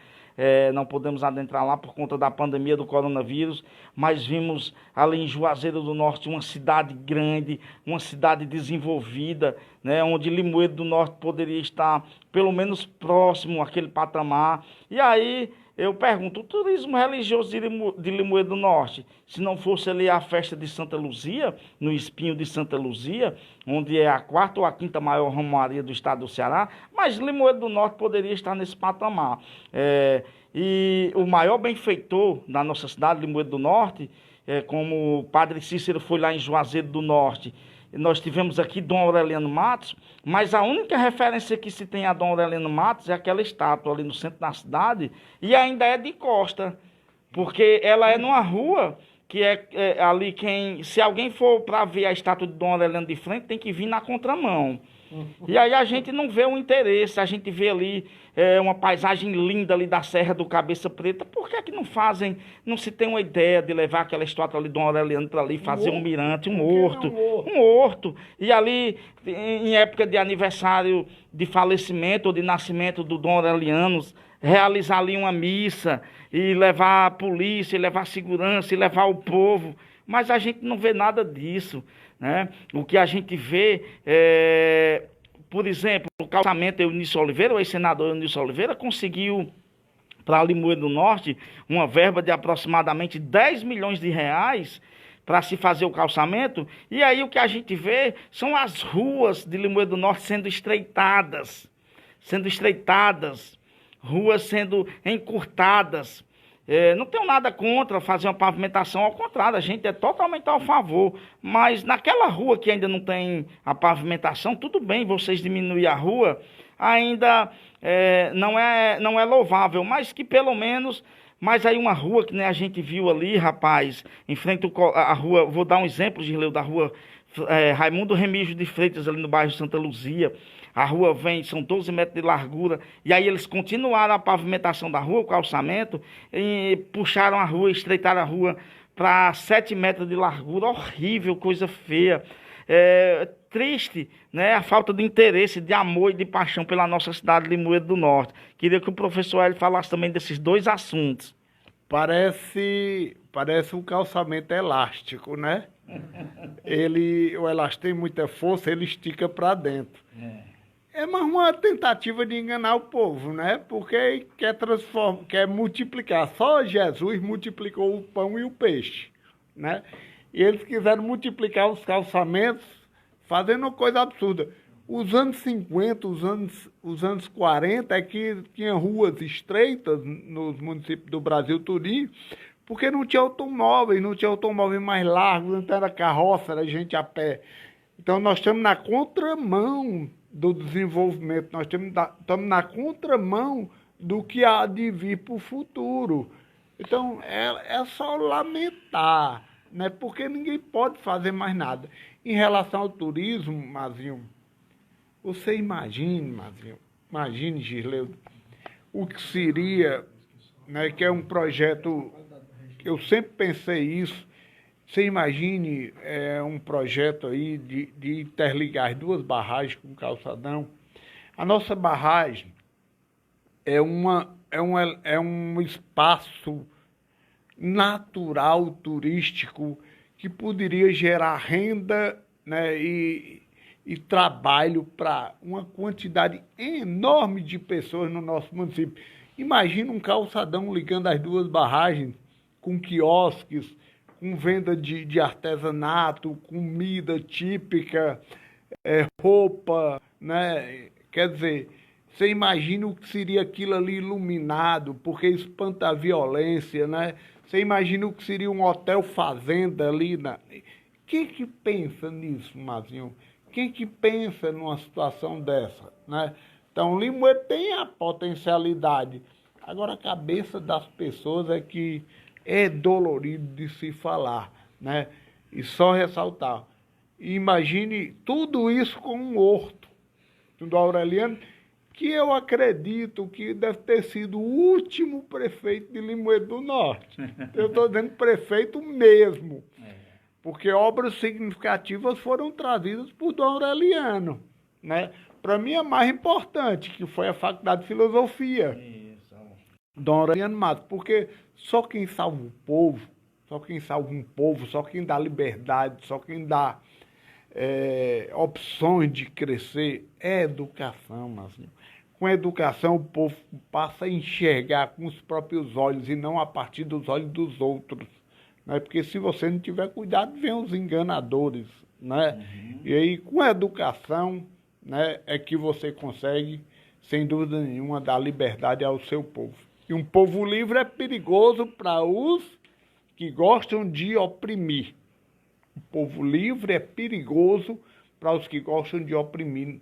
Não podemos adentrar lá por conta da pandemia do coronavírus, mas vimos ali em Juazeiro do Norte uma cidade grande, uma cidade desenvolvida, né, onde Limoeiro do Norte poderia estar pelo menos próximo àquele patamar. E aí eu pergunto, o turismo religioso de Limoeiro do Norte, se não fosse ali a festa de Santa Luzia, no Espinho de Santa Luzia, onde é a 4ª ou a 5ª maior romaria do estado do Ceará, mas Limoeiro do Norte poderia estar nesse patamar. E o maior benfeitor da nossa cidade, Limoeiro do Norte, como o Padre Cícero foi lá em Juazeiro do Norte, nós tivemos aqui Dom Aureliano Matos, mas a única referência que se tem a Dom Aureliano Matos é aquela estátua ali no centro da cidade, e ainda é de costa, porque ela é numa rua que ali se alguém for para ver a estátua de Dom Aureliano de frente, tem que vir na contramão. E aí a gente não vê o interesse, a gente vê ali uma paisagem linda ali da Serra do Cabeça Preta. Por que não fazem, não se tem uma ideia de levar aquela estátua ali de Dom Aureliano para ali, fazer um mirante, um horto. E ali, em época de aniversário de falecimento ou de nascimento do Dom Aureliano, realizar ali uma missa e levar a polícia, e levar a segurança, e levar o povo. Mas a gente não vê nada disso, né? O que a gente vê por exemplo, o calçamento Eunício Oliveira, o ex-senador Eunício Oliveira, conseguiu para Limoeiro do Norte uma verba de aproximadamente 10 milhões de reais para se fazer o calçamento. E aí o que a gente vê são as ruas de Limoeiro do Norte sendo estreitadas, ruas sendo encurtadas. Não tenho nada contra fazer uma pavimentação, ao contrário, a gente é totalmente ao favor, mas naquela rua que ainda não tem a pavimentação, tudo bem vocês diminuir a rua, ainda não é louvável, mas que pelo menos, mas aí uma rua que nem a gente viu ali, rapaz, em frente à rua, vou dar um exemplo, Girleu, da rua Raimundo Remígio de Freitas, ali no bairro Santa Luzia. A rua são 12 metros de largura, e aí eles continuaram a pavimentação da rua, o calçamento, e puxaram a rua, estreitaram a rua para 7 metros de largura. Horrível, coisa feia. Triste, né? A falta de interesse, de amor e de paixão pela nossa cidade de Limoeiro do Norte. Queria que o professor Hélio falasse também desses dois assuntos. Parece um calçamento elástico, né? O elástico tem muita força, ele estica para dentro. É mais uma tentativa de enganar o povo, né? Porque quer multiplicar. Só Jesus multiplicou o pão e o peixe, né? E eles quiseram multiplicar os calçamentos fazendo uma coisa absurda. Os anos 50, os anos 40 é que tinha ruas estreitas nos municípios do Brasil tudinho, porque não tinha automóveis mais largos, não era carroça, era gente a pé. Então nós estamos na contramão do desenvolvimento, nós estamos na contramão do que há de vir para o futuro. Então é só lamentar, né? Porque ninguém pode fazer mais nada. Em relação ao turismo, Mazinho, você imagine, Girleu, o que seria, né, que é um projeto, eu sempre pensei isso. Você imagine um projeto aí de interligar as duas barragens com o calçadão. A nossa barragem é um espaço natural, turístico, que poderia gerar renda, né, e trabalho para uma quantidade enorme de pessoas no nosso município. Imagina um calçadão ligando as duas barragens, com quiosques, com venda de artesanato, comida típica, roupa, né? Quer dizer, você imagina o que seria aquilo ali iluminado, porque espanta a violência, né? Você imagina o que seria um hotel fazenda ali. Quem que pensa nisso, Mazinho? Quem que pensa numa situação dessa, né? Então, Limoeiro tem a potencialidade. Agora, a cabeça das pessoas é que é dolorido de se falar, né? E só ressaltar, imagine tudo isso com um horto do Aureliano, que eu acredito que deve ter sido o último prefeito de Limoeiro do Norte. Eu estou dizendo prefeito mesmo, porque obras significativas foram trazidas por Dom Aureliano, né? Para mim, a mais importante, que foi a Faculdade de Filosofia. Isso. Dom Aureliano Matos, porque só quem salva o povo, só quem salva um povo, só quem dá liberdade, só quem dá opções de crescer é educação, Marcinho. Com a educação, o povo passa a enxergar com os próprios olhos e não a partir dos olhos dos outros, né? Porque se você não tiver cuidado, vem os enganadores, né? E aí, com a educação, né, é que você consegue, sem dúvida nenhuma, dar liberdade ao seu povo. E um povo livre é perigoso para os que gostam de oprimir. O povo livre é perigoso para os que gostam de oprimir.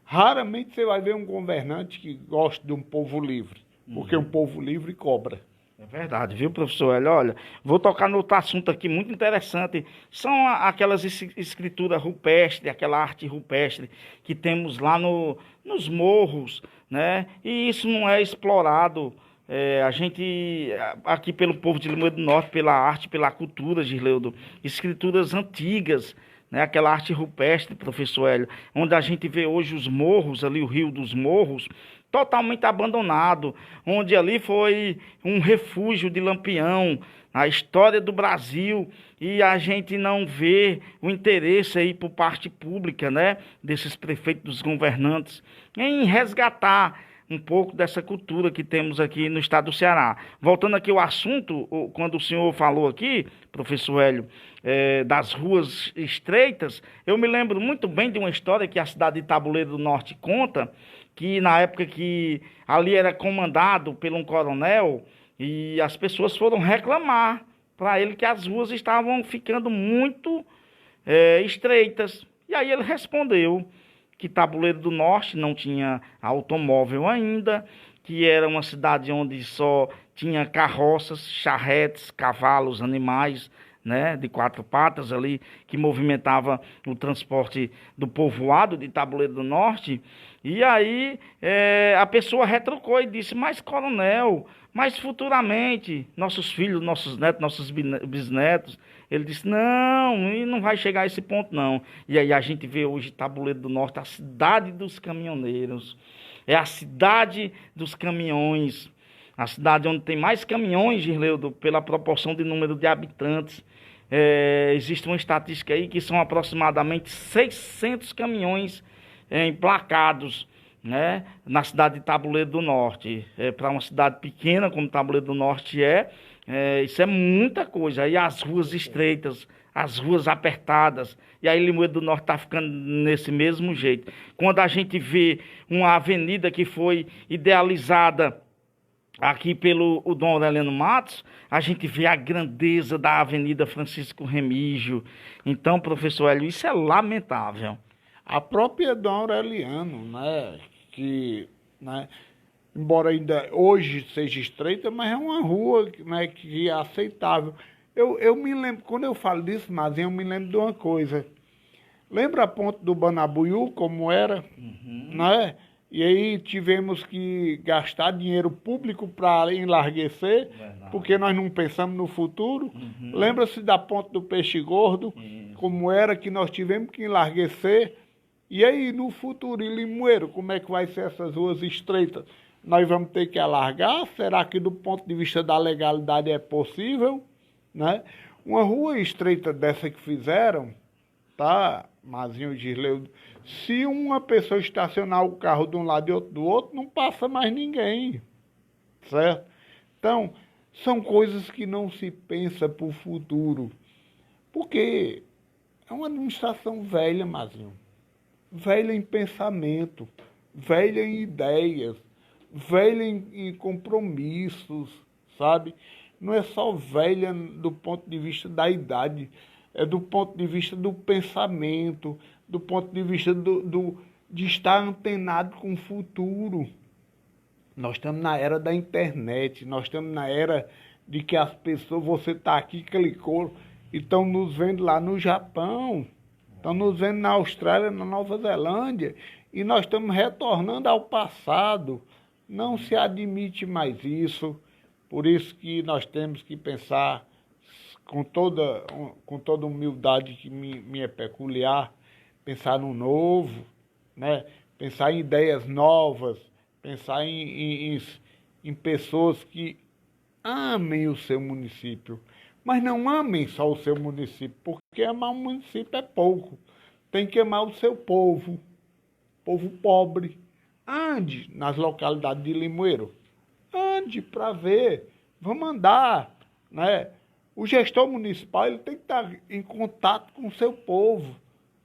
Raramente você vai ver um governante que gosta de um povo livre, porque um povo livre cobra. É verdade, viu, professor Hélio? Olha, vou tocar no outro assunto aqui muito interessante. São aquelas escrituras rupestres, aquela arte rupestre que temos lá nos morros, né? E isso não é explorado. A gente, aqui pelo povo de Limoeiro do Norte, pela arte, pela cultura, Gisleudo, escrituras antigas, né? Aquela arte rupestre, professor Hélio, onde a gente vê hoje os morros, ali o Rio dos Morros, totalmente abandonado, onde ali foi um refúgio de Lampião, a história do Brasil, e a gente não vê o interesse aí por parte pública, né, desses prefeitos, dos governantes, em resgatar um pouco dessa cultura que temos aqui no estado do Ceará. Voltando aqui ao assunto, quando o senhor falou aqui, professor Hélio, das ruas estreitas, eu me lembro muito bem de uma história que a cidade de Tabuleiro do Norte conta, que na época que ali era comandado por um coronel, e as pessoas foram reclamar para ele que as ruas estavam ficando muito estreitas. E aí ele respondeu que Tabuleiro do Norte não tinha automóvel ainda, que era uma cidade onde só tinha carroças, charretes, cavalos, animais, né, de quatro patas ali, que movimentava o transporte do povoado de Tabuleiro do Norte. E aí a pessoa retrucou e disse, mas coronel, mas futuramente, nossos filhos, nossos netos, nossos bisnetos, ele disse, não, e não vai chegar a esse ponto não. E aí a gente vê hoje Tabuleiro do Norte, a cidade dos caminhoneiros, é a cidade dos caminhões, a cidade onde tem mais caminhões, Gisleudo, pela proporção de número de habitantes. Existe uma estatística aí que são aproximadamente 600 caminhões emplacados, né, na cidade de Tabuleiro do Norte. Para uma cidade pequena como Tabuleiro do Norte isso é muita coisa. Aí as ruas estreitas, as ruas apertadas, e aí Limoeiro do Norte está ficando nesse mesmo jeito. Quando a gente vê uma avenida que foi idealizada aqui pelo Dom Aureliano Matos, a gente vê a grandeza da Avenida Francisco Remígio. Então, professor Hélio, isso é lamentável. A própria Dom Aureliano, né, que, né, embora ainda hoje seja estreita, mas é uma rua, né, que é aceitável. Eu me lembro, quando eu falo disso, mas eu me lembro de uma coisa. Lembra a ponte do Banabuiú, como era? Né? E aí tivemos que gastar dinheiro público para enlarguecer, porque nós não pensamos no futuro. Lembra-se da ponte do Peixe Gordo, como era, que nós tivemos que enlarguecer. E aí, no futuro, em Limoeiro, como é que vai ser essas ruas estreitas? Nós vamos ter que alargar? Será que do ponto de vista da legalidade é possível? Né? Uma rua estreita dessa que fizeram, tá, Mazinho, Gisleudo, se uma pessoa estacionar o carro de um lado e outro do outro, não passa mais ninguém, certo? Então, são coisas que não se pensa para o futuro, porque é uma administração velha, Mazinho, velha em pensamento, velha em ideias, velha em compromissos, sabe? Não é só velha do ponto de vista da idade, é do ponto de vista do pensamento, do ponto de vista de estar antenado com o futuro. Nós estamos na era da internet, nós estamos na era de que as pessoas, você está aqui, clicou, e estão nos vendo lá no Japão, estão nos vendo na Austrália, na Nova Zelândia, e nós estamos retornando ao passado. Não se admite mais isso, por isso que nós temos que pensar com toda humildade que me é peculiar, pensar no novo, né? Pensar em ideias novas, pensar em pessoas que amem o seu município, mas não amem só o seu município, porque amar o município é pouco. Tem que amar o seu povo pobre. Ande nas localidades de Limoeiro, ande para ver, vamos andar, né? O gestor municipal ele tem que estar em contato com o seu povo,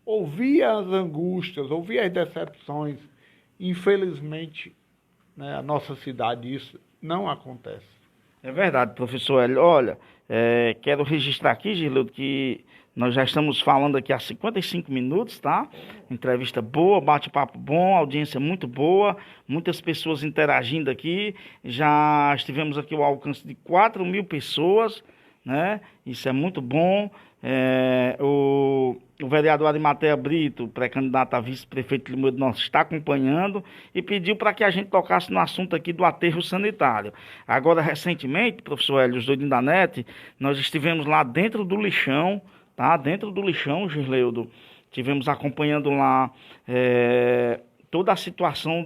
ouvir as angústias, ouvir as decepções. Infelizmente, né, a nossa cidade isso não acontece. É verdade, professor Hélio. Olha, quero registrar aqui, Gileud, que nós já estamos falando aqui há 55 minutos, tá? Entrevista boa, bate-papo bom, audiência muito boa, muitas pessoas interagindo aqui. Já estivemos aqui ao alcance de 4.000 pessoas, né? Isso é muito bom. O vereador Arimatea Brito, pré-candidato a vice-prefeito de Limoeiro do Norte, está acompanhando e pediu para que a gente tocasse no assunto aqui do aterro sanitário. Agora, recentemente, professor Hélio, os doidinhos da NET, nós estivemos lá dentro do lixão, tá? Dentro do lixão, Gisleudo, estivemos acompanhando lá toda a situação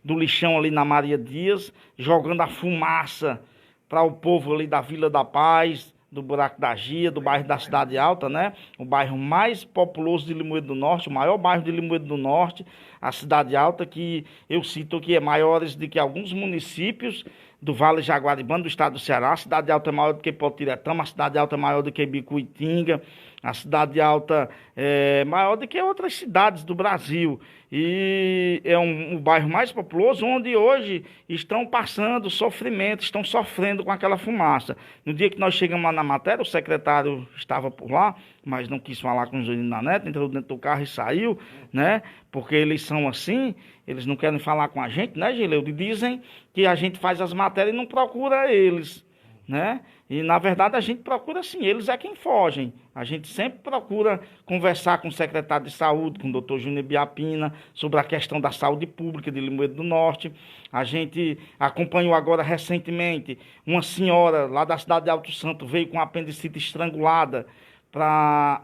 do lixão ali na Maria Dias, jogando a fumaça para o povo ali da Vila da Paz, do Buraco da Gia, do bairro da Cidade Alta, né? O bairro mais populoso de Limoeiro do Norte, o maior bairro de Limoeiro do Norte, a Cidade Alta, que eu cito que é maiores do que alguns municípios do Vale Jaguaribano, do estado do Ceará. A Cidade Alta é maior do que Potiretama, a Cidade Alta é maior do que Bicuitinga, a Cidade Alta é maior do que outras cidades do Brasil. E é um bairro mais populoso, onde hoje estão passando sofrimento, estão sofrendo com aquela fumaça. No dia que nós chegamos lá na matéria, o secretário estava por lá, mas não quis falar com os meninos da NET, entrou dentro do carro e saiu, né? Porque eles são assim, eles não querem falar com a gente, né, Gileud? Dizem que a gente faz as matérias e não procura eles, né? E, na verdade, a gente procura sim, eles é quem fogem. A gente sempre procura conversar com o secretário de saúde, com o doutor Júnior Biapina, sobre a questão da saúde pública de Limoeiro do Norte. A gente acompanhou agora, recentemente, uma senhora lá da cidade de Alto Santo, veio com apendicite estrangulada para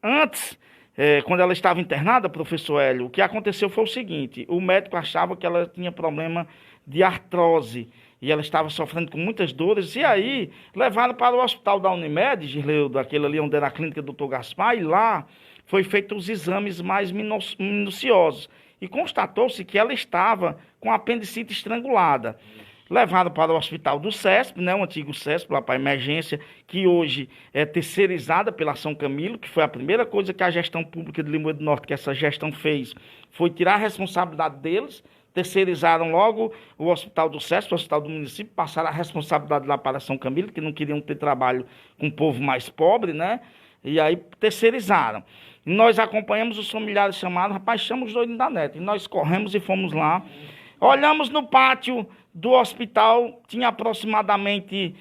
antes, quando ela estava internada, professor Hélio, o que aconteceu foi o seguinte: o médico achava que ela tinha problema de artrose e ela estava sofrendo com muitas dores, e aí levaram para o hospital da Unimed, Gisleudo, aquele ali onde era a clínica do Dr. Gaspar, e lá foi feito os exames mais minuciosos e constatou-se que ela estava com apendicite estrangulada. Levaram para o hospital do CESP, né, o antigo CESP, lá para a emergência, que hoje é terceirizada pela São Camilo, que foi a primeira coisa que a gestão pública de Limoeiro do Norte, que essa gestão fez, foi tirar a responsabilidade deles, terceirizaram logo o hospital do CESP, o hospital do município, passaram a responsabilidade lá para a São Camilo, que não queriam ter trabalho com o povo mais pobre, né, e aí terceirizaram. Nós acompanhamos, os familiares chamaram, rapaz, chama os doidinhos da NET, e nós corremos e fomos lá, olhamos no pátio do hospital, tinha aproximadamente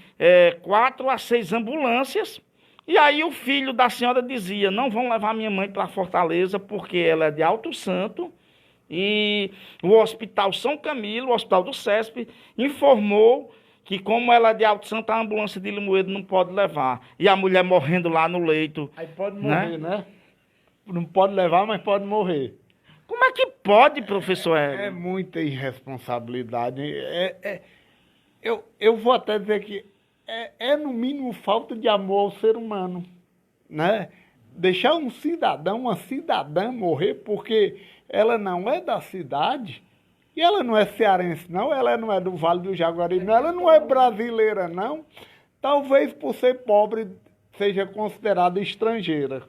4 a 6 ambulâncias, e aí o filho da senhora dizia: não vão levar minha mãe para Fortaleza, porque ela é de Alto Santo, e o Hospital São Camilo, o Hospital do CESP, informou que como ela é de Alto Santo, a ambulância de Limoeiro não pode levar, e a mulher morrendo lá no leito. Aí pode morrer, né? Não pode levar, mas pode morrer. Como é que pode, professor Hélio? É muita irresponsabilidade. Eu vou até dizer que no mínimo, falta de amor ao ser humano, né? Deixar um cidadão, uma cidadã morrer porque ela não é da cidade, e ela não é cearense, não, ela não é do Vale do Jaguaribe, não, ela não é brasileira, não. Talvez por ser pobre seja considerada estrangeira,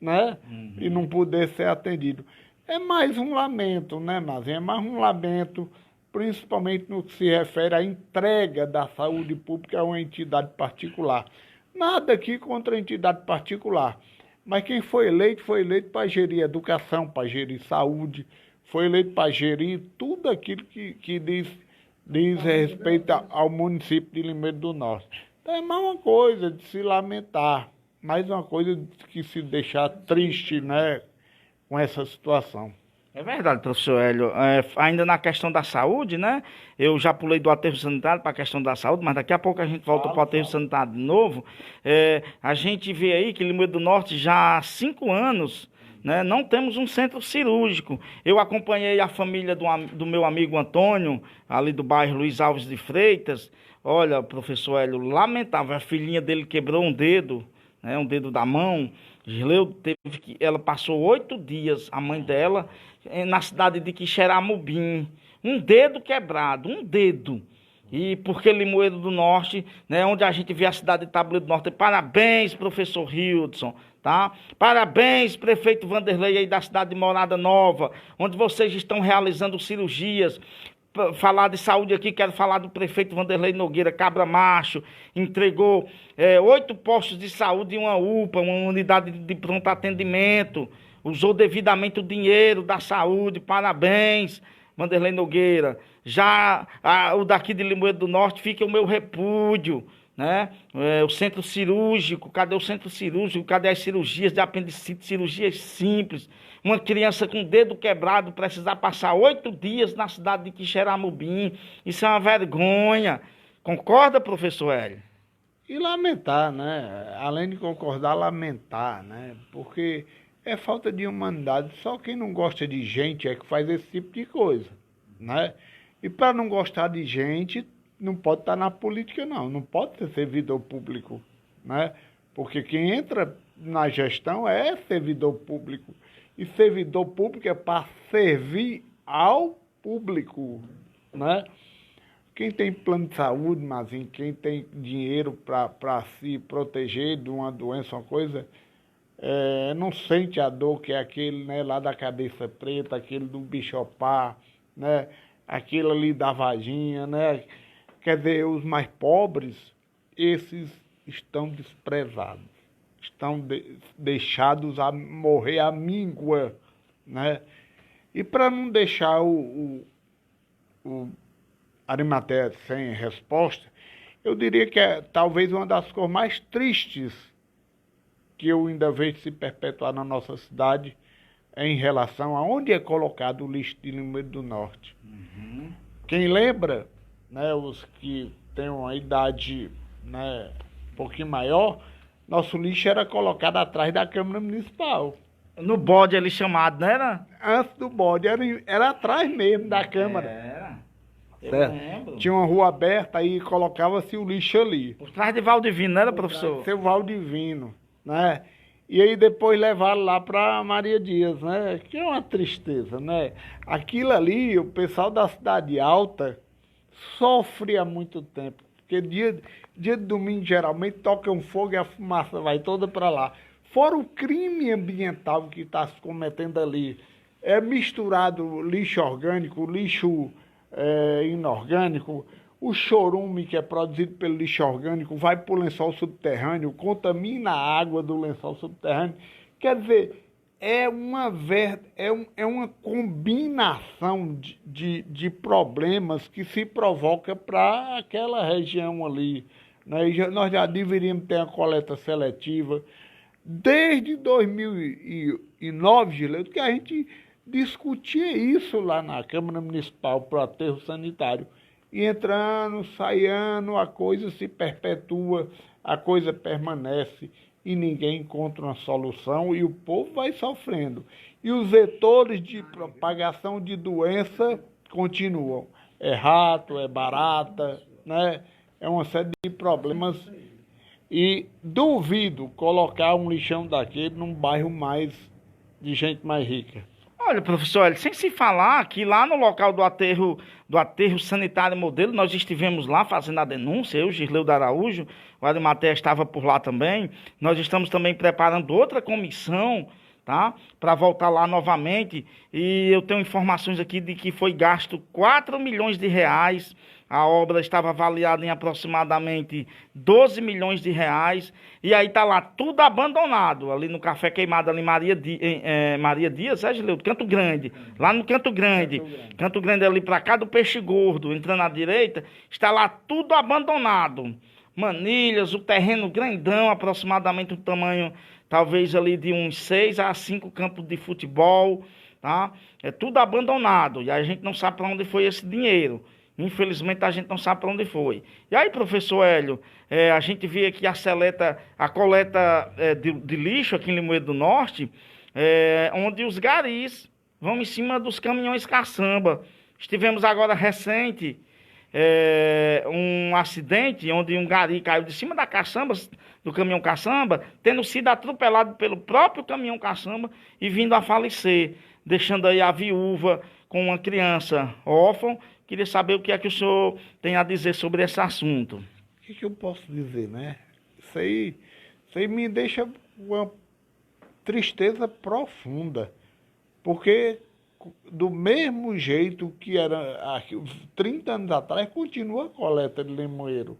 né? E não poder ser atendido. É mais um lamento, né, Mazinho? É mais um lamento, principalmente no que se refere à entrega da saúde pública a uma entidade particular. Nada aqui contra a entidade particular, mas quem foi eleito para gerir educação, para gerir saúde, foi eleito para gerir tudo aquilo que diz respeito ao município de Limoeiro do Norte. Então é mais uma coisa de se lamentar, mais uma coisa de que se deixar triste, né, com essa situação. É verdade, professor Hélio. Ainda na questão da saúde, né? Eu já pulei do aterro sanitário para a questão da saúde, mas daqui a pouco a gente volta para o aterro sanitário de novo. A gente vê aí que Limoeiro do Norte já há 5 anos, né, não temos um centro cirúrgico. Eu acompanhei a família do meu amigo Antônio, ali do bairro Luiz Alves de Freitas. Olha, professor Hélio, lamentável, a filhinha dele quebrou um dedo, né, um dedo da mão. Gisleu ela passou 8 dias, a mãe dela, na cidade de Quixeramobim. Um dedo quebrado, um dedo. E porque Limoeiro do Norte, né, onde a gente vê a cidade de Tabuleiro do Norte. Parabéns, professor Hildson, tá? Parabéns, prefeito Vanderlei aí da cidade de Morada Nova, onde vocês estão realizando cirurgias. Falar de saúde aqui, quero falar do prefeito Vanderlei Nogueira, Cabra Macho, entregou 8 postos de saúde e uma UPA, uma unidade de pronto atendimento, usou devidamente o dinheiro da saúde, parabéns, Vanderlei Nogueira. Já o daqui de Limoeiro do Norte fica o meu repúdio, né? O centro cirúrgico, cadê o centro cirúrgico? Cadê as cirurgias de apendicite, cirurgias simples? Uma criança com o dedo quebrado precisar passar 8 dias na cidade de Quixeramobim. Isso é uma vergonha. Concorda, professor Hélio? E lamentar, né? Além de concordar, lamentar, né? Porque é falta de humanidade. Só quem não gosta de gente é que faz esse tipo de coisa, né? E para não gostar de gente, não pode estar na política, não. Não pode ser servidor público, né? Porque quem entra na gestão é servidor público. E servidor público é para servir ao público, né? Quem tem plano de saúde, Mazinho, quem tem dinheiro para se proteger de uma doença, uma coisa, não sente a dor que é aquele, né, lá da cabeça preta, aquele do bichopar, né? Aquele ali da vaginha, né? Quer dizer, os mais pobres, esses estão desprezados. Estão deixados a morrer à míngua, né? E para não deixar o Arimatea sem resposta, eu diria que é talvez uma das coisas mais tristes que eu ainda vejo se perpetuar na nossa cidade em relação a onde é colocado o lixo de Limoeiro do Norte. Uhum. Quem lembra, né, os que têm uma idade, né, um pouquinho maior, nosso lixo era colocado atrás da Câmara Municipal. No bode ali chamado, não era? Antes do bode, era atrás mesmo da Câmara. Era. Eu lembro. Tinha uma rua aberta e colocava-se o lixo ali. Por trás de Valdivino, não era, professor? Seu Valdivino, né? E aí depois levaram lá para Maria Dias, né? Que é uma tristeza, né? Aquilo ali, o pessoal da Cidade Alta sofre há muito tempo. Porque dia de domingo, geralmente, toca um fogo e a fumaça vai toda para lá. Fora o crime ambiental que está se cometendo ali. É misturado lixo orgânico, lixo inorgânico, o chorume que é produzido pelo lixo orgânico vai para o lençol subterrâneo, contamina a água do lençol subterrâneo. Quer dizer, é uma combinação de problemas que se provoca para aquela região ali, né? Nós já deveríamos ter uma coleta seletiva. Desde 2009, Gileio, que a gente discutia isso lá na Câmara Municipal para o aterro sanitário. E entrando, saindo, a coisa se perpetua, a coisa permanece e ninguém encontra uma solução e o povo vai sofrendo. E os vetores de propagação de doença continuam. É rato, é barata, né? É uma série de problemas. E duvido colocar um lixão daquele num bairro mais de gente mais rica. Olha, professor, sem se falar que lá no local do aterro sanitário modelo, nós estivemos lá fazendo a denúncia, eu, Gisleu de Araújo, o Arimatea estava por lá também. Nós estamos também preparando outra comissão, tá? Para voltar lá novamente. E eu tenho informações aqui de que foi gasto 4 milhões de reais A obra estava avaliada em aproximadamente 12 milhões de reais. E aí está lá tudo abandonado, ali no Café Queimado, ali Maria Dias, Gileudo? Canto Grande. Lá no Canto Grande. Canto Grande ali para cá do Peixe Gordo, entrando à direita, está lá tudo abandonado. Manilhas, o terreno grandão, aproximadamente o tamanho, talvez ali de uns 6 a 5 campos de futebol, tá? É tudo abandonado e a gente não sabe para onde foi esse dinheiro. Infelizmente a gente não sabe para onde foi. E aí, professor Hélio, a gente vê aqui a coleta de lixo aqui em Limoeiro do Norte, onde os garis vão em cima dos caminhões caçamba. Estivemos agora recente, um acidente onde um gari caiu de cima da caçamba, do caminhão caçamba, tendo sido atropelado pelo próprio caminhão caçamba e vindo a falecer, deixando aí a viúva com uma criança órfã. Queria saber o que é que o senhor tem a dizer sobre esse assunto. O que eu posso dizer, né? Isso aí me deixa uma tristeza profunda, porque do mesmo jeito que era 30 anos atrás, continua a coleta de limoeiro.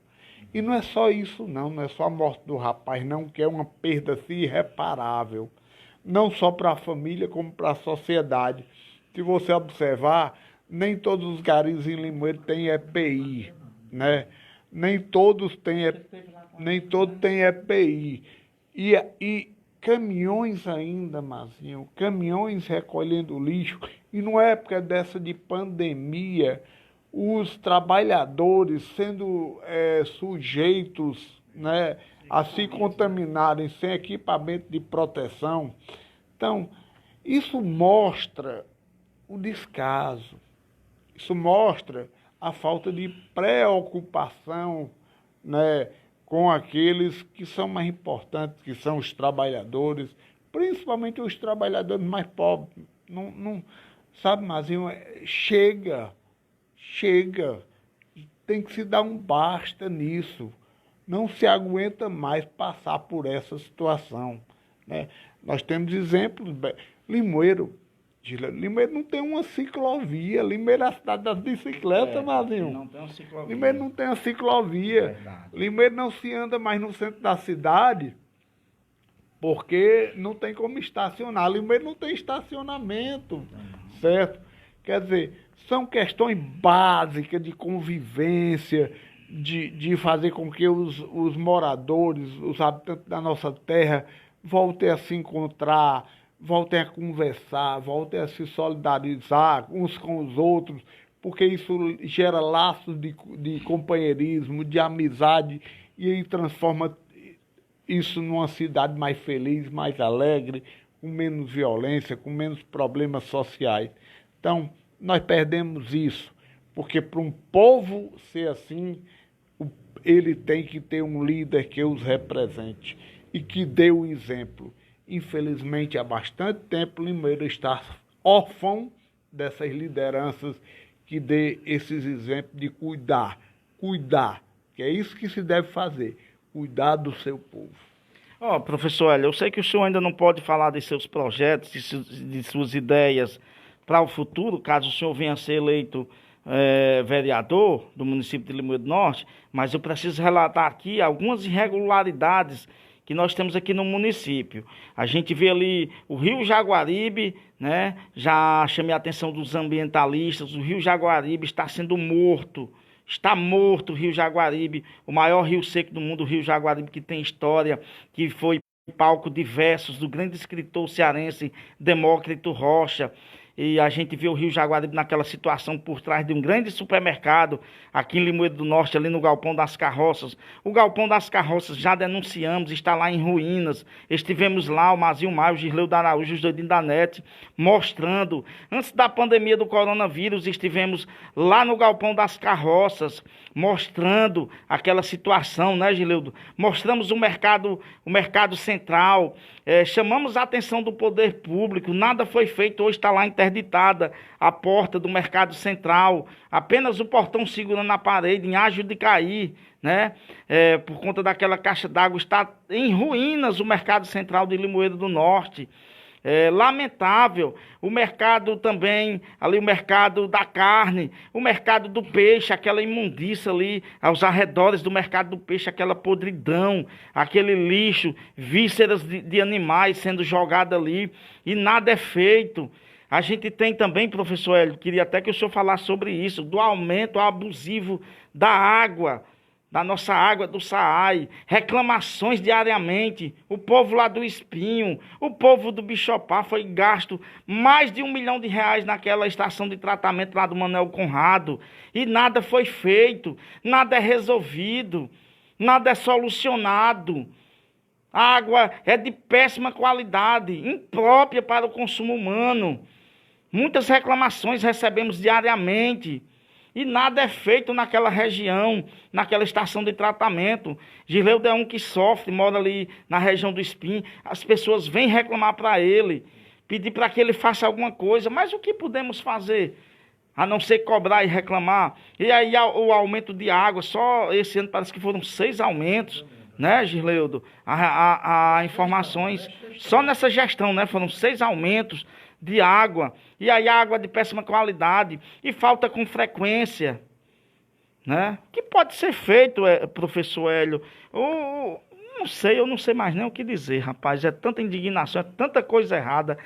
E não é só isso não é só a morte do rapaz não, que é uma perda assim, irreparável, não só para a família, como para a sociedade. Se você observar, nem todos os garis em Limoeiro têm EPI, né? Nem todos têm EPI. E caminhões ainda, Mazinho, caminhões recolhendo lixo. E numa época dessa de pandemia, os trabalhadores sendo sujeitos, né, a se contaminarem sem equipamento de proteção. Então, isso mostra o descaso. Isso mostra a falta de preocupação, né, com aqueles que são mais importantes, que são os trabalhadores, principalmente os trabalhadores mais pobres. Não, sabe, Mazinho, chega, tem que se dar um basta nisso. Não se aguenta mais passar por essa situação, né? Nós temos exemplos, Limoeiro não tem uma ciclovia. Limoeiro é a cidade das bicicletas, Mazinho. Não tem uma ciclovia. Limoeiro não tem uma ciclovia. Verdade. Limoeiro não se anda mais no centro da cidade porque não tem como estacionar. Limoeiro não tem estacionamento, certo? Quer dizer, são questões básicas de convivência, de fazer com que os moradores, os habitantes da nossa terra voltem a se encontrar, voltem a conversar, voltem a se solidarizar uns com os outros, porque isso gera laços de companheirismo, de amizade, e aí transforma isso numa cidade mais feliz, mais alegre, com menos violência, com menos problemas sociais. Então, nós perdemos isso, porque para um povo ser assim, ele tem que ter um líder que os represente e que dê o exemplo. Infelizmente, há bastante tempo, Limoeiro está órfão dessas lideranças que dê esses exemplos de cuidar, que é isso que se deve fazer, cuidar do seu povo. Professor Hélio, eu sei que o senhor ainda não pode falar de seus projetos, de suas ideias para o futuro, caso o senhor venha a ser eleito vereador do município de Limoeiro do Norte, mas eu preciso relatar aqui algumas irregularidades que nós temos aqui no município. A gente vê ali o Rio Jaguaribe, né? Já chamei a atenção dos ambientalistas, o Rio Jaguaribe está sendo morto. Está morto o Rio Jaguaribe, o maior rio seco do mundo, o Rio Jaguaribe, que tem história, que foi palco de versos do grande escritor cearense Demócrito Rocha. E a gente vê o Rio Jaguaribe naquela situação por trás de um grande supermercado, aqui em Limoeiro do Norte, ali no Galpão das Carroças. O Galpão das Carroças já denunciamos, está lá em ruínas. Estivemos lá, o Mazinho Maio, o Gisleu da Araújo, os doidinhos da NET, mostrando. Antes da pandemia do coronavírus, estivemos lá no Galpão das Carroças, mostrando aquela situação, né, Gileudo? Mostramos o mercado central, chamamos a atenção do poder público, nada foi feito, hoje está lá interditada a porta do mercado central, apenas o portão segurando na parede, em ágio de cair, né? Por conta daquela caixa d'água, está em ruínas o mercado central de Limoeiro do Norte. lamentável. O mercado também, ali o mercado da carne, o mercado do peixe, aquela imundícia ali aos arredores do mercado do peixe, aquela podridão, aquele lixo, vísceras de animais sendo jogado ali e nada é feito. A gente tem também, professor Hélio, queria até que o senhor falasse sobre isso, do aumento abusivo da água, da nossa água do SAAI, reclamações diariamente, o povo lá do Espinho, o povo do Bichopá foi gasto mais de R$ 1 milhão naquela estação de tratamento lá do Manuel Conrado, e nada foi feito, nada é resolvido, nada é solucionado. A água é de péssima qualidade, imprópria para o consumo humano. Muitas reclamações recebemos diariamente e nada é feito naquela região, naquela estação de tratamento. Girleudo é um que sofre, mora ali na região do Espinho. As pessoas vêm reclamar para ele, pedir para que ele faça alguma coisa, mas o que podemos fazer? A não ser cobrar e reclamar. E aí o aumento de água, só esse ano parece que foram 6 aumentos, né, Girleudo? A informações, só nessa gestão, né, foram 6 aumentos de água, e aí a água de péssima qualidade, e falta com frequência, né? O que pode ser feito, professor Hélio? Eu não sei mais nem o que dizer, rapaz, é tanta indignação, é tanta coisa errada,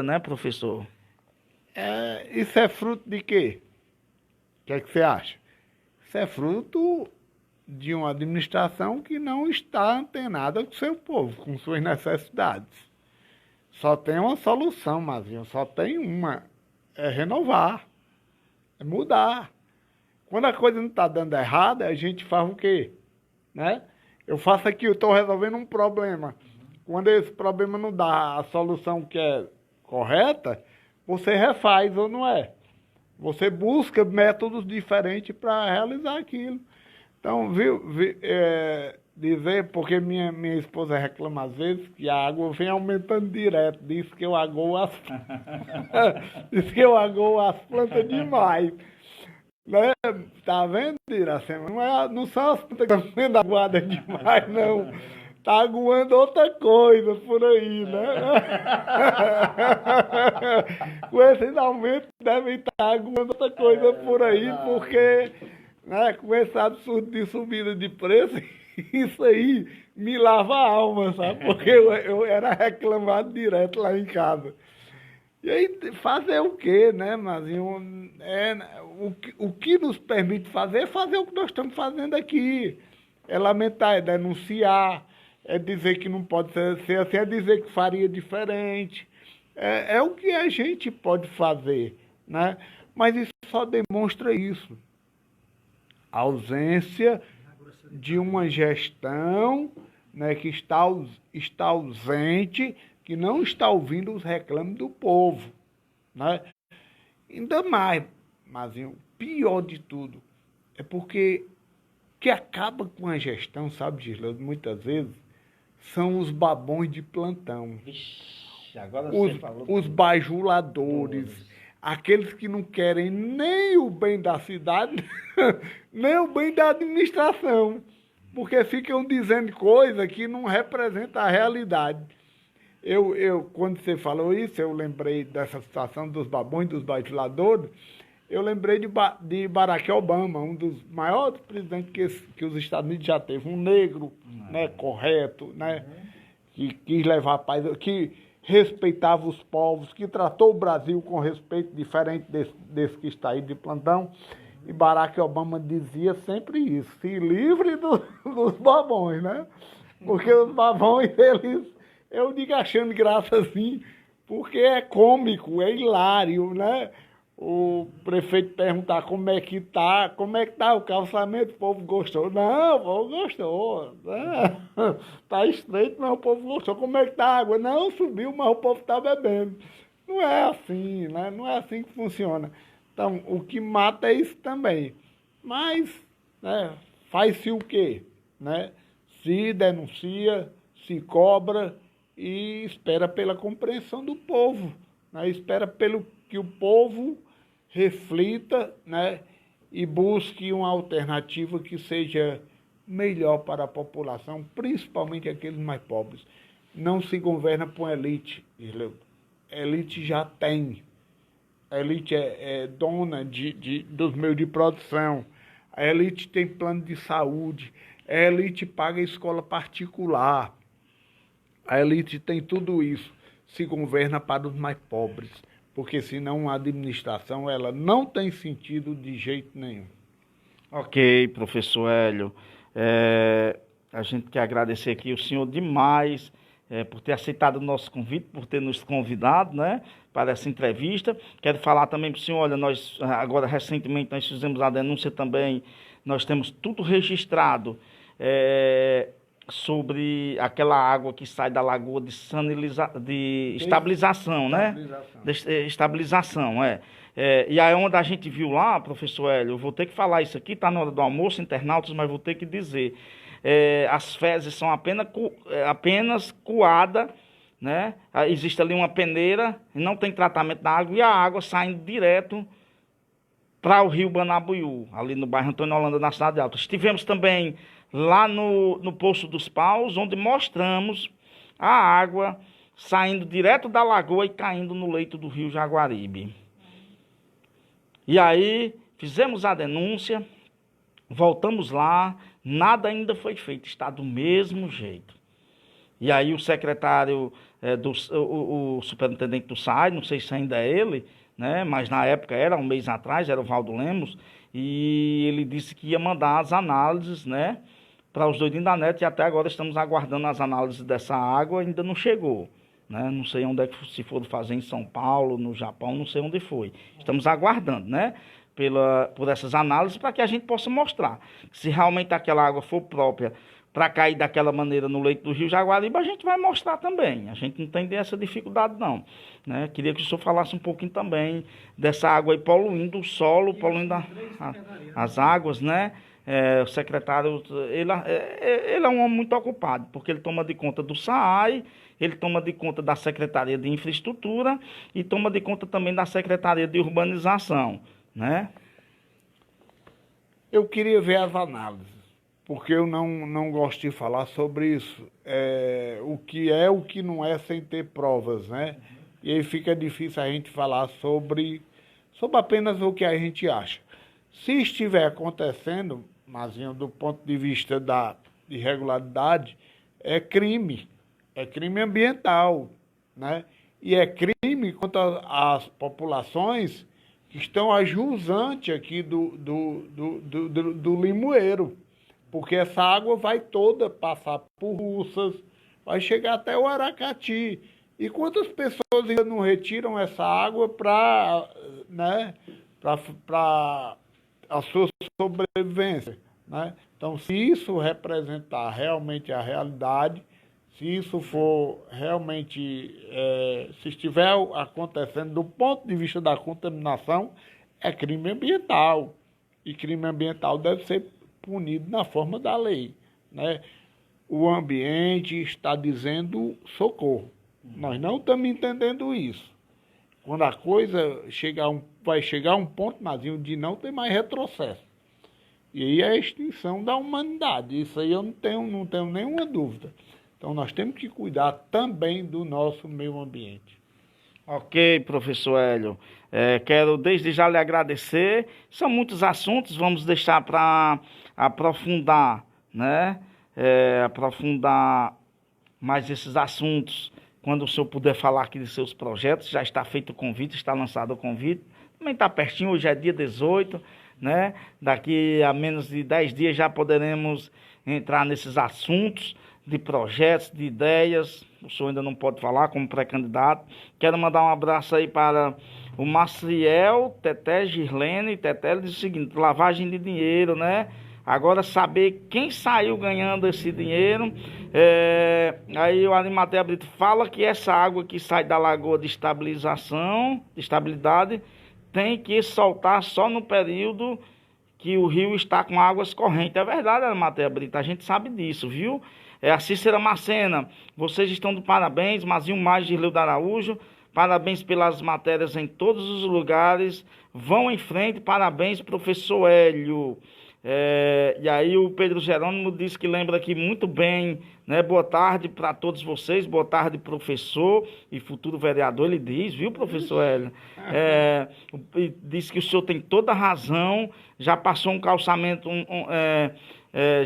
né, professor? Isso é fruto de quê? O que é que você acha? Isso é fruto de uma administração que não está antenada com o seu povo, com suas necessidades. Só tem uma solução, Mazinho, só tem uma. É renovar, é mudar. Quando a coisa não está dando errada, a gente faz o quê? Né? Eu faço aqui, eu estou resolvendo um problema. Quando esse problema não dá a solução que é correta, você refaz ou não é? Você busca métodos diferentes para realizar aquilo. Então, dizer, porque minha esposa reclama às vezes que a água vem aumentando direto, diz que eu agoo as plantas demais. Né? Tá vendo, Iracema? Não são as plantas que estão sendo aguadas demais, não. Tá aguando outra coisa por aí, né? Com esses aumentos devem estar aguando outra coisa por aí, porque, né, com esse absurdo de subida de preço, isso aí me lava a alma, sabe? Porque eu era reclamado direto lá em casa. E aí, fazer o quê, né, Mazinho? O que nos permite fazer é fazer o que nós estamos fazendo aqui. É lamentar, é denunciar, é dizer que não pode ser assim, é dizer que faria diferente. É o que a gente pode fazer, né? Mas isso só demonstra isso. A ausência de uma gestão, né, que está ausente, que não está ouvindo os reclames do povo, né? Ainda mais, Mazinho, o pior de tudo é porque que acaba com a gestão, sabe, Gisleudo, muitas vezes, são os babões de plantão. Vixe, agora você falou. Os bajuladores, aqueles que não querem nem o bem da cidade, nem o bem da administração, porque ficam dizendo coisa que não representa a realidade. Quando você falou isso, eu lembrei dessa situação dos babões, dos bajuladores, eu lembrei de Barack Obama, um dos maiores presidentes que os Estados Unidos já teve, um negro, né, correto, né, que quis levar a paz, que respeitava os povos, que tratou o Brasil com respeito diferente desse que está aí de plantão. E Barack Obama dizia sempre isso, se livre dos babões, né? Porque os babões, eu digo achando graça assim, porque é cômico, é hilário, né? O prefeito perguntar como é que tá o calçamento, o povo gostou. Não, o povo gostou. Não, tá estreito, mas o povo gostou. Como é que tá a água? Não, subiu, mas o povo tá bebendo. Não é assim, né? Não é assim que funciona. Então, o que mata é isso também. Mas, né, faz-se o quê? Né? Se denuncia, se cobra e espera pela compreensão do povo. Né? Espera pelo que o povo reflita, né, e busque uma alternativa que seja melhor para a população, principalmente aqueles mais pobres. não se governa por elite, Gisleudo. A elite já tem. A elite é dona dos meios de produção. A elite tem plano de saúde. A elite paga escola particular. A elite tem tudo isso. Se governa para os mais pobres. Porque senão a administração ela não tem sentido de jeito nenhum. Ok, professor Hélio. A gente quer agradecer aqui o senhor demais por ter aceitado o nosso convite, por ter nos convidado, né, para essa entrevista. Quero falar também para o senhor, olha, nós agora recentemente nós fizemos a denúncia também, nós temos tudo registrado sobre aquela água que sai da lagoa de estabilização, né? Estabilização, e aí onde a gente viu lá, professor Hélio, eu vou ter que falar isso aqui, está na hora do almoço, internautas, mas vou ter que dizer, as fezes são apenas coadas, né? Existe ali uma peneira, não tem tratamento da água, e a água saindo direto para o rio Banabuiú, ali no bairro Antônio Holanda, na Cidade Alta. Estivemos também lá no Poço dos Paus, onde mostramos a água saindo direto da lagoa e caindo no leito do rio Jaguaribe. E aí, fizemos a denúncia, voltamos lá, nada ainda foi feito, está do mesmo jeito. E aí o secretário, o superintendente do SAI, não sei se ainda é ele, né, mas na época era, um mês atrás, era o Valdo Lemos, e ele disse que ia mandar as análises, né, para os doidinhos da NET, e até agora estamos aguardando as análises dessa água, ainda não chegou. Né? Não sei onde é que se for fazer em São Paulo, no Japão, não sei onde foi. Estamos aguardando, né, por essas análises para que a gente possa mostrar. Se realmente aquela água for própria para cair daquela maneira no leito do rio Jaguaribe, a gente vai mostrar também. A gente não tem essa dificuldade, não. Né? Queria que o senhor falasse um pouquinho também dessa água aí poluindo o solo, poluindo as águas, né? O secretário, ele é um homem muito ocupado, porque ele toma de conta do SAAI, ele toma de conta da Secretaria de Infraestrutura e toma de conta também da Secretaria de Urbanização, né? Eu queria ver as análises, porque eu não gosto de falar sobre isso, o que não é sem ter provas, né? E aí fica difícil a gente falar sobre apenas o que a gente acha. Se estiver acontecendo, Mazinho, do ponto de vista da irregularidade, é crime ambiental, né? E é crime contra as populações que estão a jusante aqui do Limoeiro, porque essa água vai toda passar por Russas, vai chegar até o Aracati. E quantas pessoas ainda não retiram essa água para, né, para a sua sobrevivência, né? Então, se isso representar realmente a realidade, se isso for realmente, se estiver acontecendo do ponto de vista da contaminação, é crime ambiental. E crime ambiental deve ser punido na forma da lei, né? O ambiente está dizendo socorro. Nós não estamos entendendo isso. Quando a coisa vai chegar a um ponto, Mazinho, de não ter mais retrocesso. E aí é a extinção da humanidade. Isso aí eu não tenho nenhuma dúvida. Então nós temos que cuidar também do nosso meio ambiente. Ok, professor Hélio. Quero desde já lhe agradecer. São muitos assuntos, vamos deixar para aprofundar, né? Aprofundar mais esses assuntos. Quando o senhor puder falar aqui de seus projetos, já está feito o convite, está lançado o convite. Também está pertinho, hoje é dia 18, né? Daqui a menos de 10 dias já poderemos entrar nesses assuntos de projetos, de ideias. O senhor ainda não pode falar como pré-candidato. Quero mandar um abraço aí para o Maciel, Teté, Girlene e Teté. Ele diz o seguinte: lavagem de dinheiro, né? Agora saber quem saiu ganhando esse dinheiro. Aí o Arimatea Brito fala que essa água que sai da lagoa de estabilidade, tem que soltar só no período que o rio está com águas correntes. É verdade, Arimatea Brito, a gente sabe disso, viu? A Cícera Macena, vocês estão de parabéns. Mazinho Mais de Gisleu de Araújo, parabéns pelas matérias em todos os lugares. Vão em frente, parabéns, professor Hélio. E aí o Pedro Jerônimo disse que lembra aqui muito bem, né? Boa tarde para todos vocês, boa tarde, professor e futuro vereador, ele diz, viu, professor Hélio? E disse que o senhor tem toda a razão, já passou um calçamento,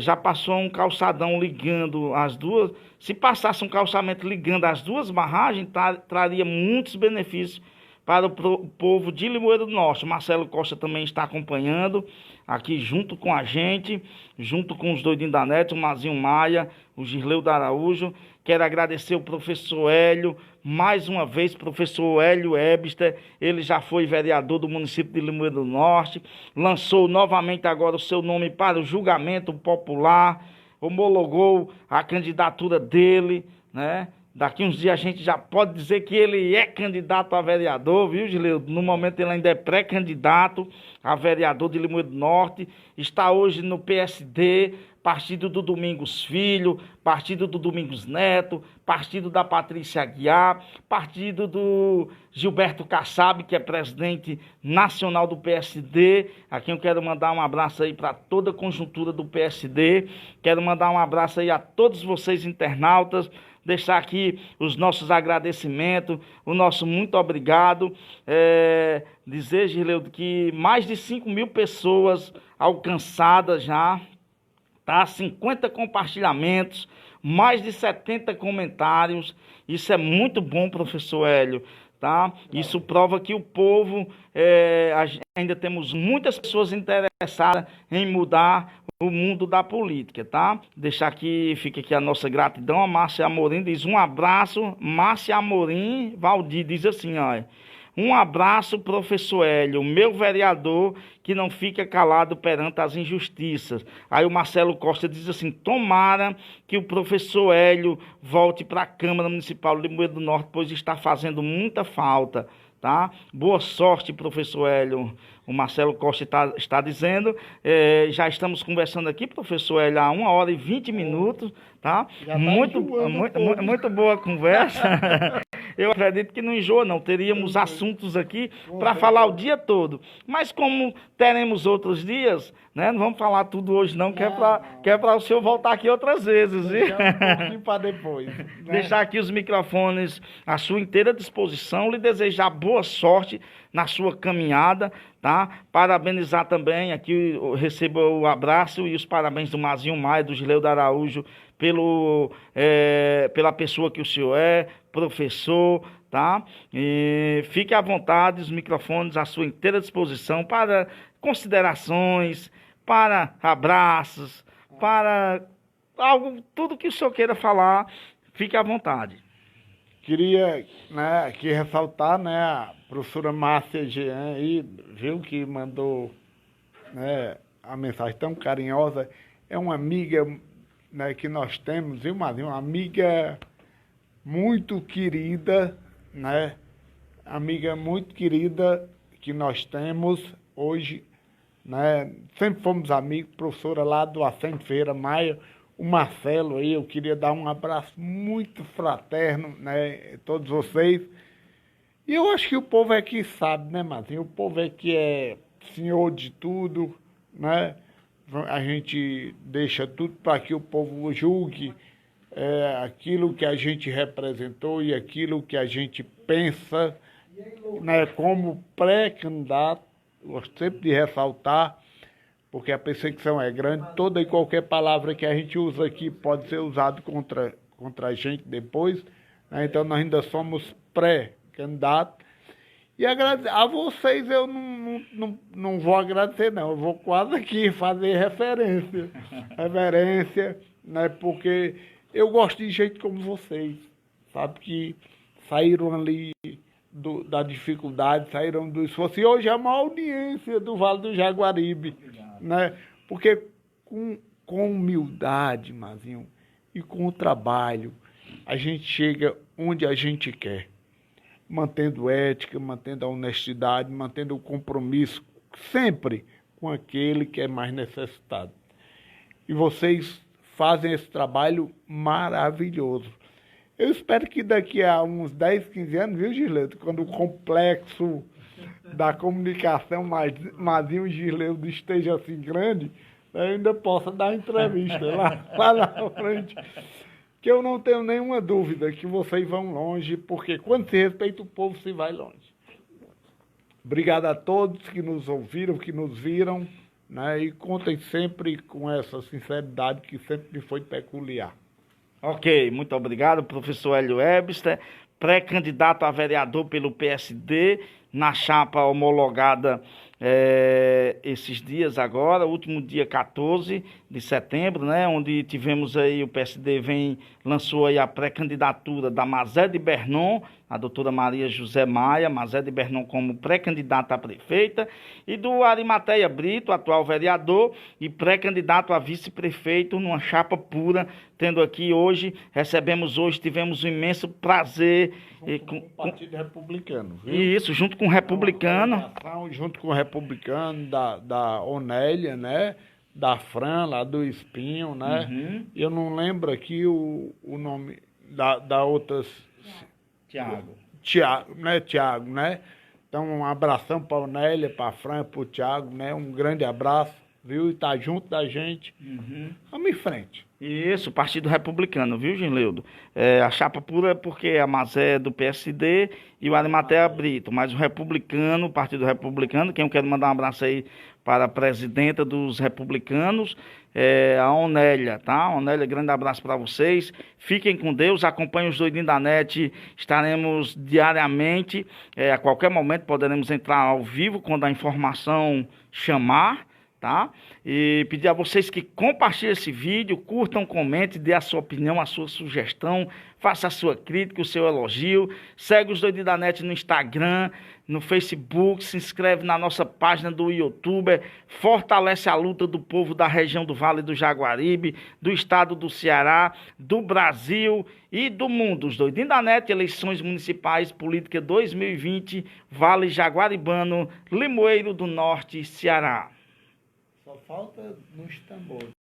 já passou um calçadão ligando as duas, se passasse um calçamento ligando as duas barragens, traria muitos benefícios para o povo de Limoeiro do Norte. Marcelo Costa também está acompanhando aqui junto com a gente, junto com os doidinhos da NET, o Mazinho Maia, o Girleu da Araújo. Quero agradecer o professor Hélio, mais uma vez, professor Hélio Ebster, ele já foi vereador do município de Limoeiro do Norte, lançou novamente agora o seu nome para o julgamento popular, homologou a candidatura dele, né? Daqui uns dias a gente já pode dizer que ele é candidato a vereador, viu, Gileu? No momento ele ainda é pré-candidato a vereador de Limoeiro do Norte. Está hoje no PSD, partido do Domingos Filho, partido do Domingos Neto, partido da Patrícia Aguiar, partido do Gilberto Kassab, que é presidente nacional do PSD. Aqui eu quero mandar um abraço aí para toda a conjuntura do PSD. Quero mandar um abraço aí a todos vocês internautas. Deixar aqui os nossos agradecimentos, o nosso muito obrigado. Dizer, Gileu, que mais de 5.000 pessoas alcançadas já, tá? 50 compartilhamentos, mais de 70 comentários. Isso é muito bom, professor Hélio, tá? Isso prova que o povo, ainda temos muitas pessoas interessadas em mudar o mundo da política, tá? Deixar aqui, fica aqui a nossa gratidão. A Márcia Amorim diz um abraço. Márcia Amorim Valdir diz assim, ó: um abraço, professor Hélio, meu vereador que não fica calado perante as injustiças. Aí o Marcelo Costa diz assim: tomara que o professor Hélio volte para a Câmara Municipal de Limoeiro do Norte, pois está fazendo muita falta, tá? Boa sorte, professor Hélio. O Marcelo Costa está dizendo. Já estamos conversando aqui, professor Hélio, há 1h20, tá? Muito boa conversa. Eu acredito que não enjoa, não. Teríamos assuntos aqui para falar o dia todo. Mas como teremos outros dias, né? Não vamos falar tudo hoje, não, que é para o senhor voltar aqui outras vezes, viu? Um pouquinho para depois. Né? Deixar aqui os microfones à sua inteira disposição, lhe desejar boa sorte na sua caminhada, tá? Parabenizar também, aqui eu recebo o abraço e os parabéns do Mazinho Maia, do Girleu da Araújo, pela pessoa que o senhor é, professor, tá? E fique à vontade, os microfones à sua inteira disposição para considerações, para abraços, para tudo que o senhor queira falar, fique à vontade. Queria, né, aqui ressaltar, né, a professora Márcia Jean aí, viu, que mandou, né, a mensagem tão carinhosa. É uma amiga, né, que nós temos, viu, Mazinho? Uma amiga muito querida, né? Amiga muito querida que nós temos hoje, né? Sempre fomos amigos, professora lá do Acém Feira Maia, o Marcelo aí, eu queria dar um abraço muito fraterno, né? Todos vocês. E eu acho que o povo é que sabe, né, Mazinho? O povo é que é senhor de tudo, né? A gente deixa tudo para que o povo julgue aquilo que a gente representou e aquilo que a gente pensa, né, como pré-candidato. Gosto sempre de ressaltar, porque a perseguição é grande. Toda e qualquer palavra que a gente usa aqui pode ser usada contra a gente depois, né? Então nós ainda somos pré-candidato. E a vocês eu não vou agradecer, não. Eu vou quase aqui fazer reverência, né? Porque eu gosto de gente como vocês, sabe? Que saíram ali da dificuldade, saíram do esforço. E hoje é a maior audiência do Vale do Jaguaribe, né? Porque com humildade, Mazinho, e com o trabalho, a gente chega onde a gente quer. Mantendo ética, mantendo a honestidade, mantendo o compromisso sempre com aquele que é mais necessitado. E vocês fazem esse trabalho maravilhoso. Eu espero que daqui a uns 10, 15 anos, viu, Girleu, quando o complexo da comunicação Mazinho Girleu esteja assim grande, eu ainda possa dar entrevista lá na frente. Que eu não tenho nenhuma dúvida que vocês vão longe, porque quando se respeita o povo, se vai longe. Obrigado a todos que nos ouviram, que nos viram, né? E contem sempre com essa sinceridade que sempre me foi peculiar. Ok, muito obrigado, professor Hélio Webster, pré-candidato a vereador pelo PSD, na chapa homologada esses dias agora, último dia 14 de setembro, né, onde tivemos aí, o PSD lançou aí a pré-candidatura da Mazé de Bernon, a doutora Maria José Maia, Mazé de Bernon como pré-candidata a prefeita, e do Arimateia Brito, atual vereador, e pré-candidato a vice-prefeito numa chapa pura, tendo aqui hoje, tivemos um imenso prazer. Com o Partido Republicano, viu? Isso, junto com o Republicano. Junto com o Republicano, da Onélia, né? Da Fran, lá do Espinho, né? Uhum. Eu não lembro aqui o nome da outras... Tiago, né? Então, um abração para a Onélia, para a Fran, para o Tiago, né? Um grande abraço, viu? E tá junto da gente. Uhum. Vamos em frente. Isso, Partido Republicano, viu, Ginleudo? A chapa pura é porque a Mazé é do PSD e o Arimateia Brito, mas o Republicano, o Partido Republicano, quem eu quero mandar um abraço aí para a presidenta dos republicanos, a Onélia, tá? Onélia, grande abraço para vocês. Fiquem com Deus, acompanhem os Doidinhos da NET, estaremos diariamente, a qualquer momento poderemos entrar ao vivo quando a informação chamar, tá? E pedir a vocês que compartilhem esse vídeo, curtam, comentem, dê a sua opinião, a sua sugestão, faça a sua crítica, o seu elogio, segue os Doidinhos da NET no Instagram, no Facebook, se inscreve na nossa página do YouTube, fortalece a luta do povo da região do Vale do Jaguaribe, do estado do Ceará, do Brasil e do mundo. Os Doidinhos da NET, eleições municipais, política 2020, Vale Jaguaribano, Limoeiro do Norte, Ceará. Só falta nos tambores.